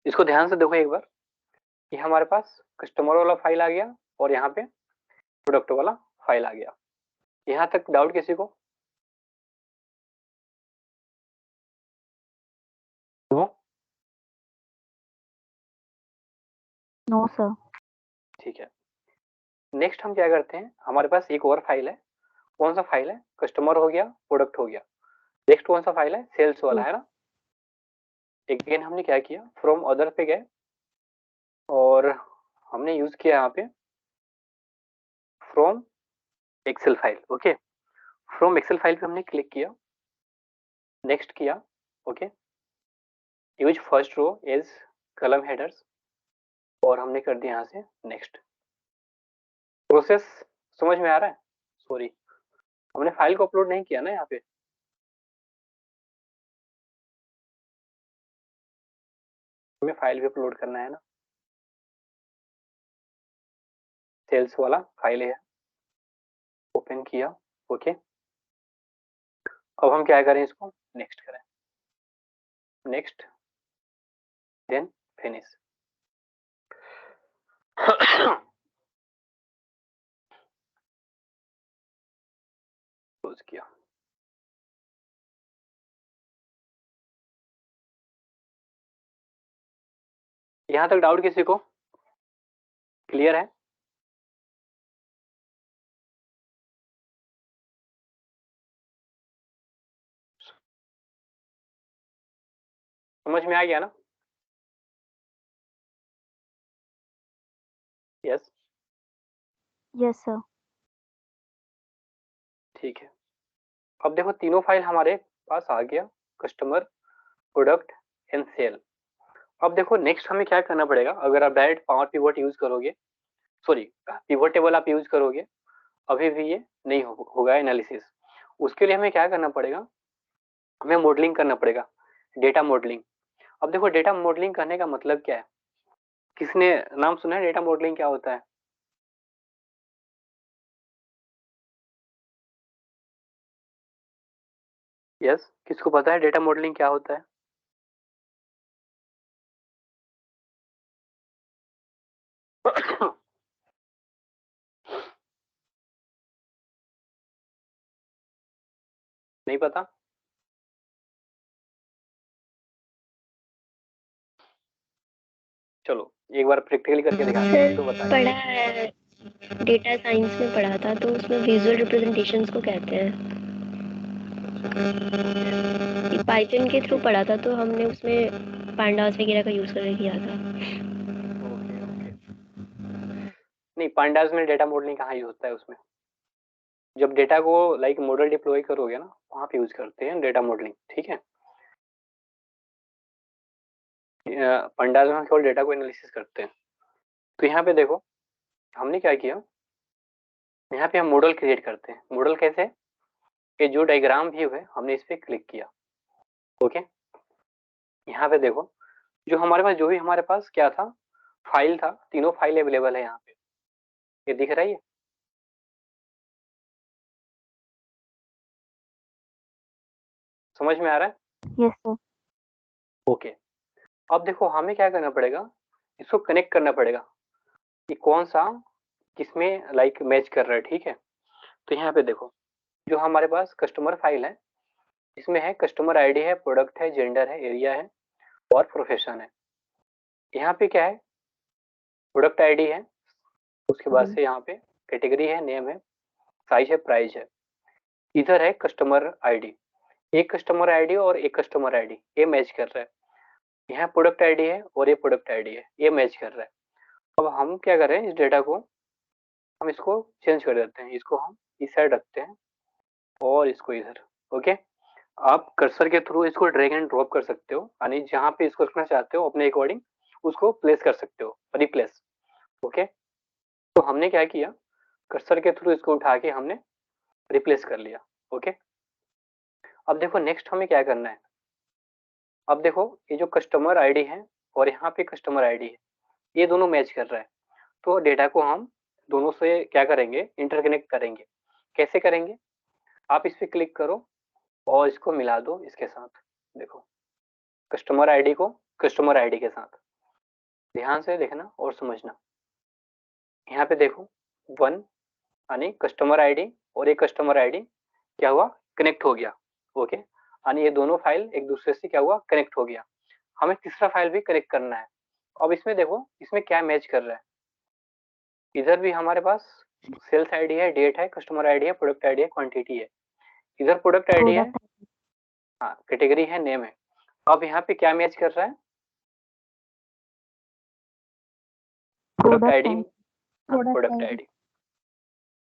इसको ध्यान से देखो एक बार, ये हमारे पास कस्टमर वाला फाइल आ गया और यहाँ पे प्रोडक्ट वाला फाइल आ गया। यहाँ तक डाउट किसी को? नो? No sir. ठीक है, नेक्स्ट हम क्या करते हैं, हमारे पास एक और फाइल है। कौन सा फाइल है, कस्टमर हो गया, प्रोडक्ट हो गया, नेक्स्ट कौन सा फाइल है, सेल्स वाला है ना। अगेन हमने क्या किया, फ्रॉम अदर पे गए और हमने यूज किया यहाँ पे from Excel file. Okay, from Excel file पे हमने क्लिक किया, नेक्स्ट किया। Okay, use first row as column headers और हमने कर दिया यहाँ से नेक्स्ट। प्रोसेस समझ में आ रहा है? सॉरी, हमने फाइल को अपलोड नहीं किया ना यहाँ पे, हमें फाइल भी अपलोड करना है ना। सेल्स वाला फाइल है, ओपन किया। ओके, अब हम क्या करें, इसको नेक्स्ट करें, नेक्स्ट देन फिनिश। क्लोज किया। यहाँ तक डाउट किसी को? क्लियर है? समझ में आ गया ना? Yes yes sir. ठीक है, अब देखो तीनों फाइल हमारे पास आ गया, कस्टमर, प्रोडक्ट एंड सेल। अब देखो नेक्स्ट हमें क्या करना पड़ेगा, अगर आप डायरेक्ट पावर पिवट यूज करोगे, सॉरी पिवट टेबल आप यूज करोगे, अभी भी ये नहीं होगा एनालिसिस। उसके लिए हमें क्या करना पड़ेगा, हमें मॉडलिंग करना पड़ेगा, डेटा मॉडलिंग। अब देखो डेटा मॉडलिंग करने का मतलब क्या है, किसने नाम सुना है डेटा मॉडलिंग क्या होता है? यस, किसको पता है डेटा मॉडलिंग क्या होता है? नहीं पता? चलो एक बार प्रैक्टिकली करके दिखाते हैं, तो बताइए। पढ़ा है, डेटा साइंस में पढ़ा था, तो उसमें विजुअल रिप्रेजेंटेशंस को कहते हैं। पाइथन के थ्रू पढ़ा था, तो हमने उसमें पांडास वगैरह का यूज करके किया था। Okay okay. नहीं, पांडास में डेटा मॉडलिंग कहाँ यूज होता है? उसमें जब डेटा को लाइक मॉडल डिप्लॉय करोगे ना, वहाँ पे यूज करते हैं डेटा मॉडलिंग, ठीक है। पंडास में हम केवल डेटा को एनालिसिस करते हैं। तो यहाँ पे देखो हमने क्या किया, यहाँ पे हम मॉडल क्रिएट करते हैं। मॉडल कैसे? कि जो डायग्राम व्यू है हमने इस पे क्लिक किया, ओके। यहाँ पे देखो जो हमारे पास, जो भी हमारे पास क्या था, फाइल था, तीनों फाइल अवेलेबल है यहाँ पे, ये दिख रहा है ये? समझ में आ रहा है? Yes sir. ओके। अब देखो हमें क्या करना पड़ेगा, इसको कनेक्ट करना पड़ेगा कि कौन सा किसमें लाइक मैच कर रहा है, ठीक है। तो यहाँ पे देखो जो हमारे पास कस्टमर फाइल है, इसमें है कस्टमर आईडी है, प्रोडक्ट है, जेंडर है, एरिया है और प्रोफेशन है। यहाँ पे क्या है, प्रोडक्ट आईडी है, उसके बाद से यहाँ पे कैटेगरी है, नेम है, साइज है, प्राइस है। इधर है कस्टमर आईडी, एक कस्टमर आईडी और एक कस्टमर आईडी, ये मैच कर रहा है। यहाँ प्रोडक्ट आईडी है और ये प्रोडक्ट आईडी है, ये मैच कर रहा है। अब हम क्या करें, इस डेटा को हम इसको चेंज कर देते हैं, इसको हम इस साइड रखते हैं और इसको इधर, ओके। आप कर्सर के थ्रू इसको ड्रैग एंड ड्रॉप कर सकते हो, यानी जहाँ पे इसको रखना चाहते हो अपने अकॉर्डिंग उसको प्लेस कर सकते हो, रिप्लेस, ओके। तो हमने क्या किया, कर्सर के थ्रू इसको उठा के हमने रिप्लेस कर लिया, ओके। अब देखो नेक्स्ट हमें क्या करना है। अब देखो ये जो कस्टमर आईडी है और यहाँ पे कस्टमर आईडी है, ये दोनों मैच कर रहा है। तो डेटा को हम दोनों से क्या करेंगे, इंटरकनेक्ट करेंगे। कैसे करेंगे, आप इस पे क्लिक करो और इसको मिला दो इसके साथ। देखो कस्टमर आईडी को कस्टमर आईडी के साथ, ध्यान से देखना और समझना। यहाँ पे देखो वन, यानी कस्टमर आईडी और एक कस्टमर आईडी क्या हुआ, कनेक्ट हो गया, ओके। यानी ये दोनों फाइल एक दूसरे से क्या हुआ, कनेक्ट हो गया। हमें तीसरा फाइल भी कनेक्ट करना है। अब इसमें देखो इसमें क्या मैच कर रहा है, इधर भी हमारे पास सेल्स आईडी है, डेट है, कस्टमर आईडी है, प्रोडक्ट आईडी है, क्वांटिटी है। इधर प्रोडक्ट आईडी है, हाँ, कैटेगरी है, नेम है। अब यहाँ पे क्या मैच कर रहा है, प्रोडक्ट आईडी, प्रोडक्ट आईडी।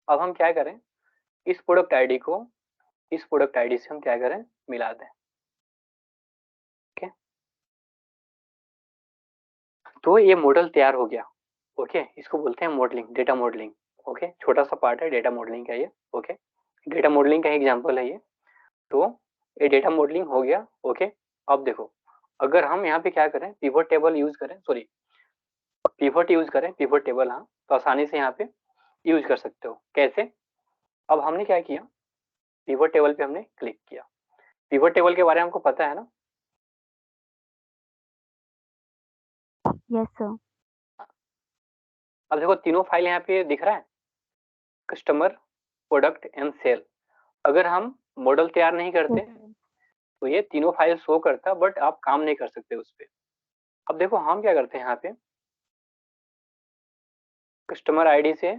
अब हम क्या करें, इस प्रोडक्ट आईडी को इस प्रोडक्ट आईडी से हम क्या करें, मिला दें, ओके। तो ये मॉडल तैयार हो गया, ओके। इसको बोलते हैं मॉडलिंग, डेटा मॉडलिंग, ओके। छोटा सा पार्ट है डेटा मॉडलिंग का ये, ओके। डेटा मॉडलिंग का एग्जांपल है ये। तो ये डेटा मॉडलिंग हो गया, ओके। अब देखो अगर हम यहाँ पे क्या करें, पिवट टेबल यूज करें, सॉरी पिवट यूज करें, पिवट टेबल, हाँ, तो आसानी से यहाँ पे यूज कर सकते हो। कैसे? अब हमने क्या किया, पिवट टेबल पे हमने क्लिक किया। पिवट टेबल के बारे में हमको पता है ना? Yes sir. अब देखो तीनों फाइल यहाँ पे दिख रहा है, कस्टमर, प्रोडक्ट एंड सेल। अगर हम मॉडल तैयार नहीं करते तो ये तीनों फाइल शो करता, बट आप काम नहीं कर सकते उस पर। अब देखो हम क्या करते हैं, यहाँ पे कस्टमर आईडी से,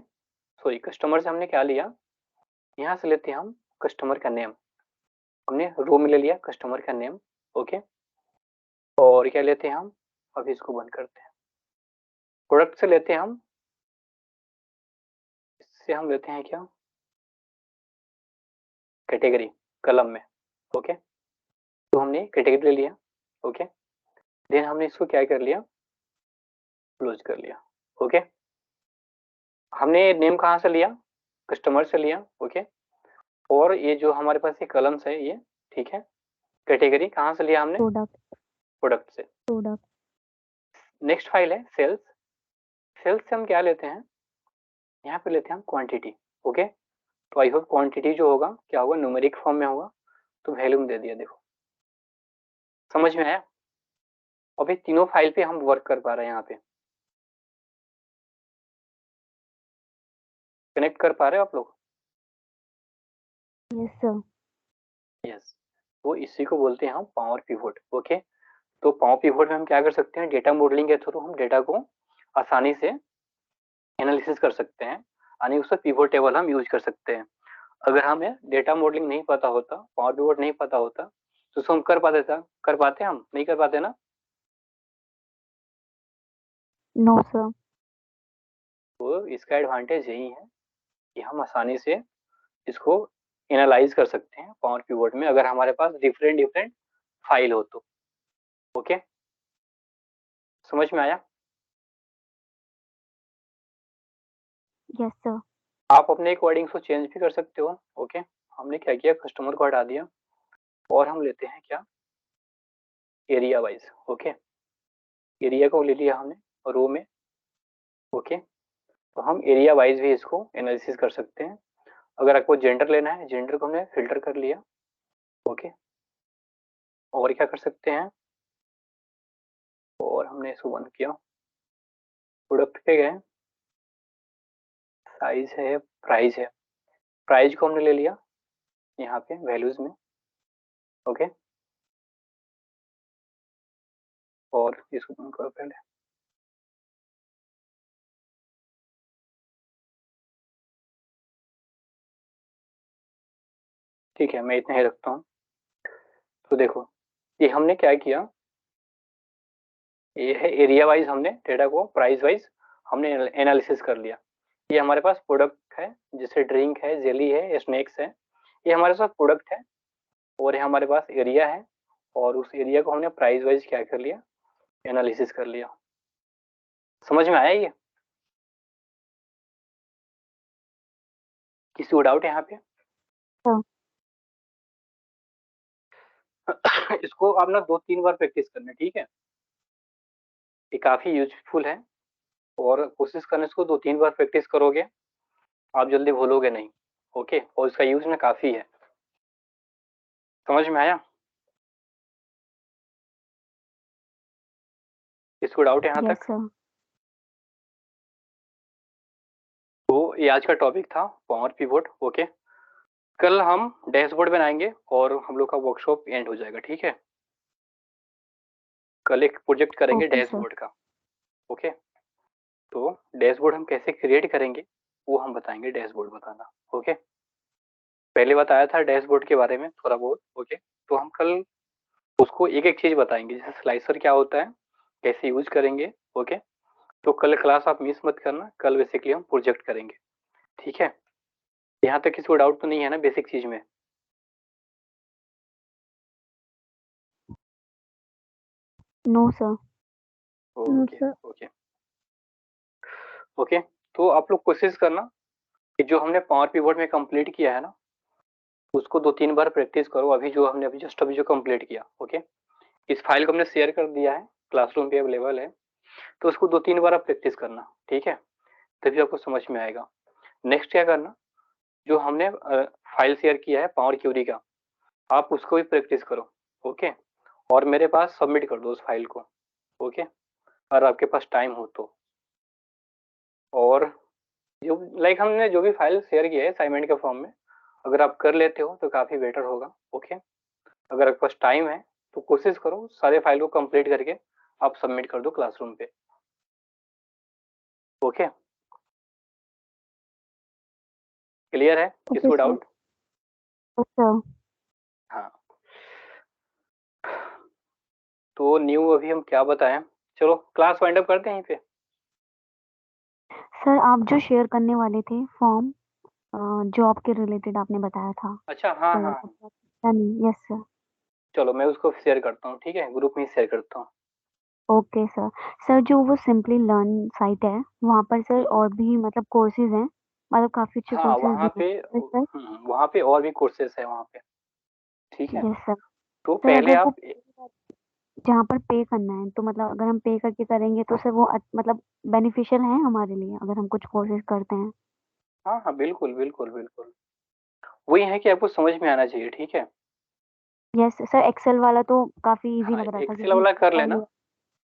सॉरी कस्टमर से हमने क्या लिया, यहाँ से लेते हैं हम कस्टमर का नेम, हमने रो में ले लिया कस्टमर का नेम, ओके। और क्या लेते हैं हम, अभी इसको बंद करते हैं। प्रोडक्ट से लेते हैं हम, इससे हम लेते हैं क्या, कैटेगरी, कलम में, ओके। तो हमने कैटेगरी ले लिया, ओके। देन हमने इसको क्या कर लिया, क्लोज कर लिया, ओके। हमने नेम कहाँ से लिया, कस्टमर से लिया, ओके। और ये जो हमारे पास ये कलम्स है ये, ठीक है। कैटेगरी कहाँ से लिया हमने, प्रोडक्ट से। नेक्स्ट फाइल है सेल्स, सेल्स से हम क्या लेते हैं, यहाँ पे लेते हैं हम क्वांटिटी, ओके। तो आई होप क्वांटिटी जो होगा क्या होगा, न्यूमेरिक फॉर्म में होगा। तो वैल्यू में दे दिया। देखो समझ में आया? अभी तीनों फाइल पे हम वर्क कर पा रहे हैं, यहाँ पे कनेक्ट कर पा रहे हो आप लोग? Yes sir. यस। तो इसी को बोलते हैं हम पावर पिवोट। ओके, तो पावर पिवोट में हम क्या कर सकते हैं, डेटा मॉडलिंग के थ्रू हम डेटा को आसानी से एनालिसिस कर सकते हैं, यानी उसका पिवोट टेबल हम यूज कर सकते हैं। अगर हमें डेटा मॉडलिंग नहीं पता होता, पावर पिवोट नहीं पता होता, तो उसको हम कर पाते हम नहीं कर पाते ना? No sir. तो इसका एडवांटेज यही है कि हम आसानी से इसको एनालाइज कर सकते हैं पावर पिवोट में, अगर हमारे पास डिफरेंट डिफरेंट फाइल हो तो। ओके, समझ में आया? Yes sir. आप अपने अकॉर्डिंग को चेंज भी कर सकते हो। ओके, हमने क्या किया, कस्टमर को हटा दिया और हम लेते हैं क्या, एरिया वाइज। ओके, एरिया को ले लिया हमने रो में। ओके, तो हम एरिया वाइज भी इसको एनालिसिस कर सकते हैं। अगर आपको जेंडर लेना है, जेंडर को हमने फिल्टर कर लिया। ओके, और क्या कर सकते हैं, और हमने इसको बंद किया, प्रोडक्ट पे गए, साइज है, प्राइस है, प्राइस को हमने ले लिया यहाँ पे वैल्यूज में। ओके, और इसको बंद करो पहले। ठीक है, मैं इतना ही रखता हूँ। तो देखो ये हमने क्या किया, ये है एरिया वाइज, हमने डेटा को प्राइस वाइज हमने एनालिसिस कर लिया। ये हमारे पास प्रोडक्ट है, जैसे ड्रिंक है, जेली है, स्नैक्स है, ये हमारे पास प्रोडक्ट है। और ये हमारे पास एरिया है, और उस एरिया को हमने प्राइस वाइज क्या कर लिया, एनालिसिस कर लिया। समझ में आया ये? किसी को डाउट है यहाँ पे? हाँ। इसको आप ना 2-3 बार प्रैक्टिस करना, ठीक है? ये काफी यूजफुल है, और कोशिश करना, इसको 2-3 बार प्रैक्टिस करोगे आप जल्दी भूलोगे नहीं। ओके, और इसका यूज ना काफी है। समझ में आया? इसको डाउट है यहाँ यस तक? सर। तो ये आज का टॉपिक था पावर पिवोट। ओके, कल हम डैशबोर्ड बनाएंगे और हम लोग का वर्कशॉप एंड हो जाएगा, ठीक है? कल एक प्रोजेक्ट करेंगे ओके सर। डैशबोर्ड का। ओके, तो डैशबोर्ड हम कैसे क्रिएट करेंगे वो हम बताएंगे, डैशबोर्ड बताना। ओके, पहले बताया था डैशबोर्ड के बारे में थोड़ा बहुत। ओके, तो हम कल उसको एक एक चीज बताएंगे, जैसे स्लाइसर क्या होता है, कैसे यूज करेंगे। ओके, तो कल क्लास आप मिस मत करना, कल बेसिकली हम प्रोजेक्ट करेंगे, ठीक है? यहाँ तक किसी को डाउट तो नहीं है ना बेसिक चीज में? No sir. Okay okay okay, तो आप लोग कोशिश करना कि जो हमने पावर पिवोट में कंप्लीट किया है ना, उसको 2-3 बार प्रैक्टिस करो। अभी जो हमने अभी जो कंप्लीट किया। ओके, इस फाइल को हमने शेयर कर दिया है, क्लासरूम पे अवेलेबल है, तो उसको 2-3 बार आप प्रैक्टिस करना, ठीक है? तभी आपको समझ में आएगा। नेक्स्ट क्या करना, जो हमने फाइल शेयर किया है पावर क्यूरी का, आप उसको भी प्रैक्टिस करो। ओके, और मेरे पास सबमिट कर दो उस फाइल को। ओके, अगर आपके पास टाइम हो तो। और जो हमने जो भी फाइल शेयर किया है असाइनमेंट के फॉर्म में, अगर आप कर लेते हो तो काफ़ी बेटर होगा। ओके, अगर आपके पास टाइम है तो कोशिश करो सारे फाइल को कंप्लीट करके आप सबमिट कर दो क्लासरूम पे। ओके, क्लियर है? किसी ओके को सर। डाउट? Yes sir. हाँ, तो न्यू अभी हम क्या बताएं, चलो क्लास वाइंड अप करते हैं यहीं पे। सर आप जो शेयर करने वाले थे फॉर्म, जॉब के रिलेटेड आपने बताया था, अच्छा, हाँ तो हाँ, नहीं। Yes sir. चलो मैं उसको शेयर करता हूँ, ठीक है? ग्रुप में शेयर करता हूँ। Okay sir. सर जो वो सिंपली लर्न साइट है, वहाँ पर सर और भी मतलब कोर्सेज हैं, मतलब काफ़ी अच्छे हाँ, कोर्सेज वहाँ भी पे हैं सर। वहाँ पे और भी कोर्सेज है वहाँ पे, ठीक है? Yes sir. तो सर पहले अगर वो आप, जहाँ पर पे करना है, तो मतलब अगर हम पे करके करेंगे तो सर वो मतलब बेनिफिशियल है हमारे लिए, अगर हम कुछ कोर्सेज करते हैं? हाँ हाँ, बिल्कुल बिल्कुल बिल्कुल, वही है कि आपको समझ में आना चाहिए, ठीक है? यस सर, एक्सेल वाला तो काफी इजी हाँ, लग रहा था एक्सेल वाला कर लेना।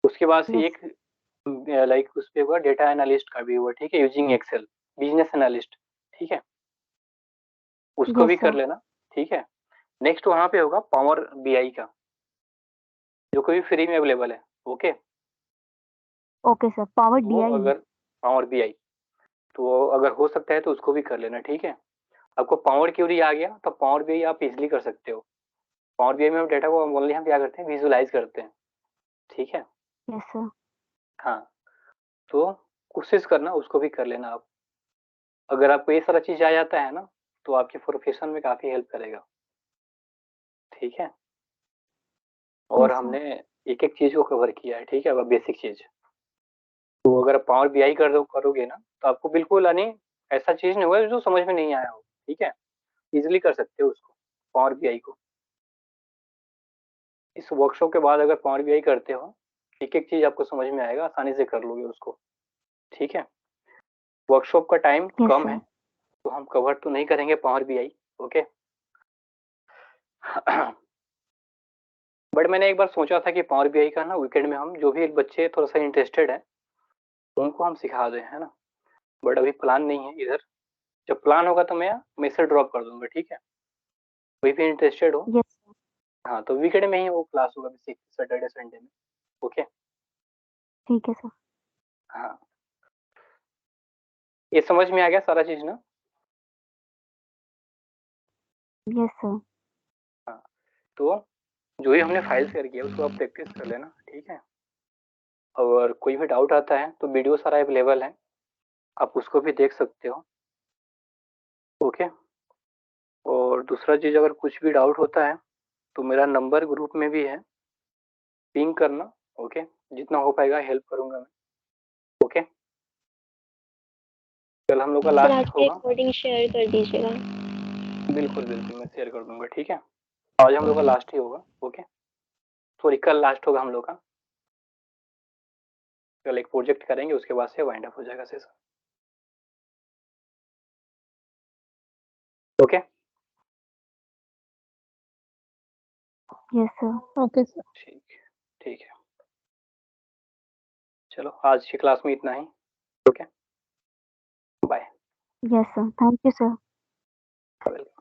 उसके बाद से एक लाइक उस पे हुआ डेटा एनालिस्ट का भी हुआ, ठीक है, यूजिंग एक्सेल, बिजनेस एनालिस्ट, ठीक है, उसको भी कर लेना, ठीक है। नेक्स्ट वहाँ पे होगा पावर बीआई का, जो कोई फ्री में अवेलेबल है। ओके ओके सर, पावर वो डीआई। अगर पावर बीआई तो अगर हो सकता है तो उसको भी कर लेना, ठीक है। आपको पावर क्यूरी आ गया तो पावर बीआई आप इजिली कर सकते हो। पावर बीआई में हम डेटा को ओनली हम क्या करते हैं, विजुलाइज करते हैं, ठीक है। Yes sir. हाँ, तो कोशिश करना उसको भी कर लेना आप। अगर आपको ये सारा चीज आ जाता है ना तो आपके प्रोफेशन में काफी हेल्प करेगा, ठीक है। और Yes, sir. हमने एक एक चीज को कवर किया है, ठीक है, अब बेसिक चीज। तो अगर पावर बीआई करोगे ना तो आपको बिल्कुल यानी ऐसा चीज नहीं होगा जो समझ में नहीं आया हो, ठीक है। इजिली कर सकते हो उसको, पावर बीआई को। इस वर्कशॉप के बाद अगर पावर बीआई करते हो, एक एक चीज आपको समझ में आएगा, आसानी से कर लोगे उसको, ठीक है। वर्कशॉप का टाइम Yes, कम sir. है तो हम कवर तो नहीं करेंगे पावर बीआई, ओके। बट मैंने एक बार सोचा था कि पावर बीआई का ना वीकेंड में हम जो भी बच्चे थोड़ा सा इंटरेस्टेड है उनको हम सिखा दें, है ना। बट अभी प्लान नहीं है इधर। जब प्लान होगा तो मैं मैसेज ड्रॉप कर दूंगा, ठीक है। कोई भी इंटरेस्टेड हो, Yes, sir. हाँ, तो वीकेंड में ही वो क्लास होगा, सैटरडे संडे में, ओके। ठीक है सर। हाँ, ये समझ में आ गया सारा चीज ना। Yes sir. हाँ, तो जो भी हमने फाइल शेयर किया उसको आप प्रैक्टिस कर लेना, ठीक है। और कोई भी डाउट आता है तो वीडियो सारा अवेलेबल है, आप उसको भी देख सकते हो, ओके। और दूसरा चीज, अगर कुछ भी डाउट होता है तो मेरा नंबर ग्रुप में भी है, पिंग करना, ओके। जितना हो पाएगा हेल्प करूंगा मैं, ओके। कल हम लोग का सर लास्ट आज की होगा, रिकॉर्डिंग शेयर कर दीजिएगा। बिल्कुल बिल्कुल मैं शेयर कर दूंगा, ठीक है। आज हम लोग का लास्ट ही होगा, ओके। सॉरी, कल लास्ट होगा हम लोग का। कल एक प्रोजेक्ट करेंगे, उसके बाद से वाइंड अप हो जाएगा session, okay. Yes sir. Okay sir. ठीक ठीक है, चलो आज की क्लास में इतना ही, okay, bye. Yes sir, thank you sir. Welcome.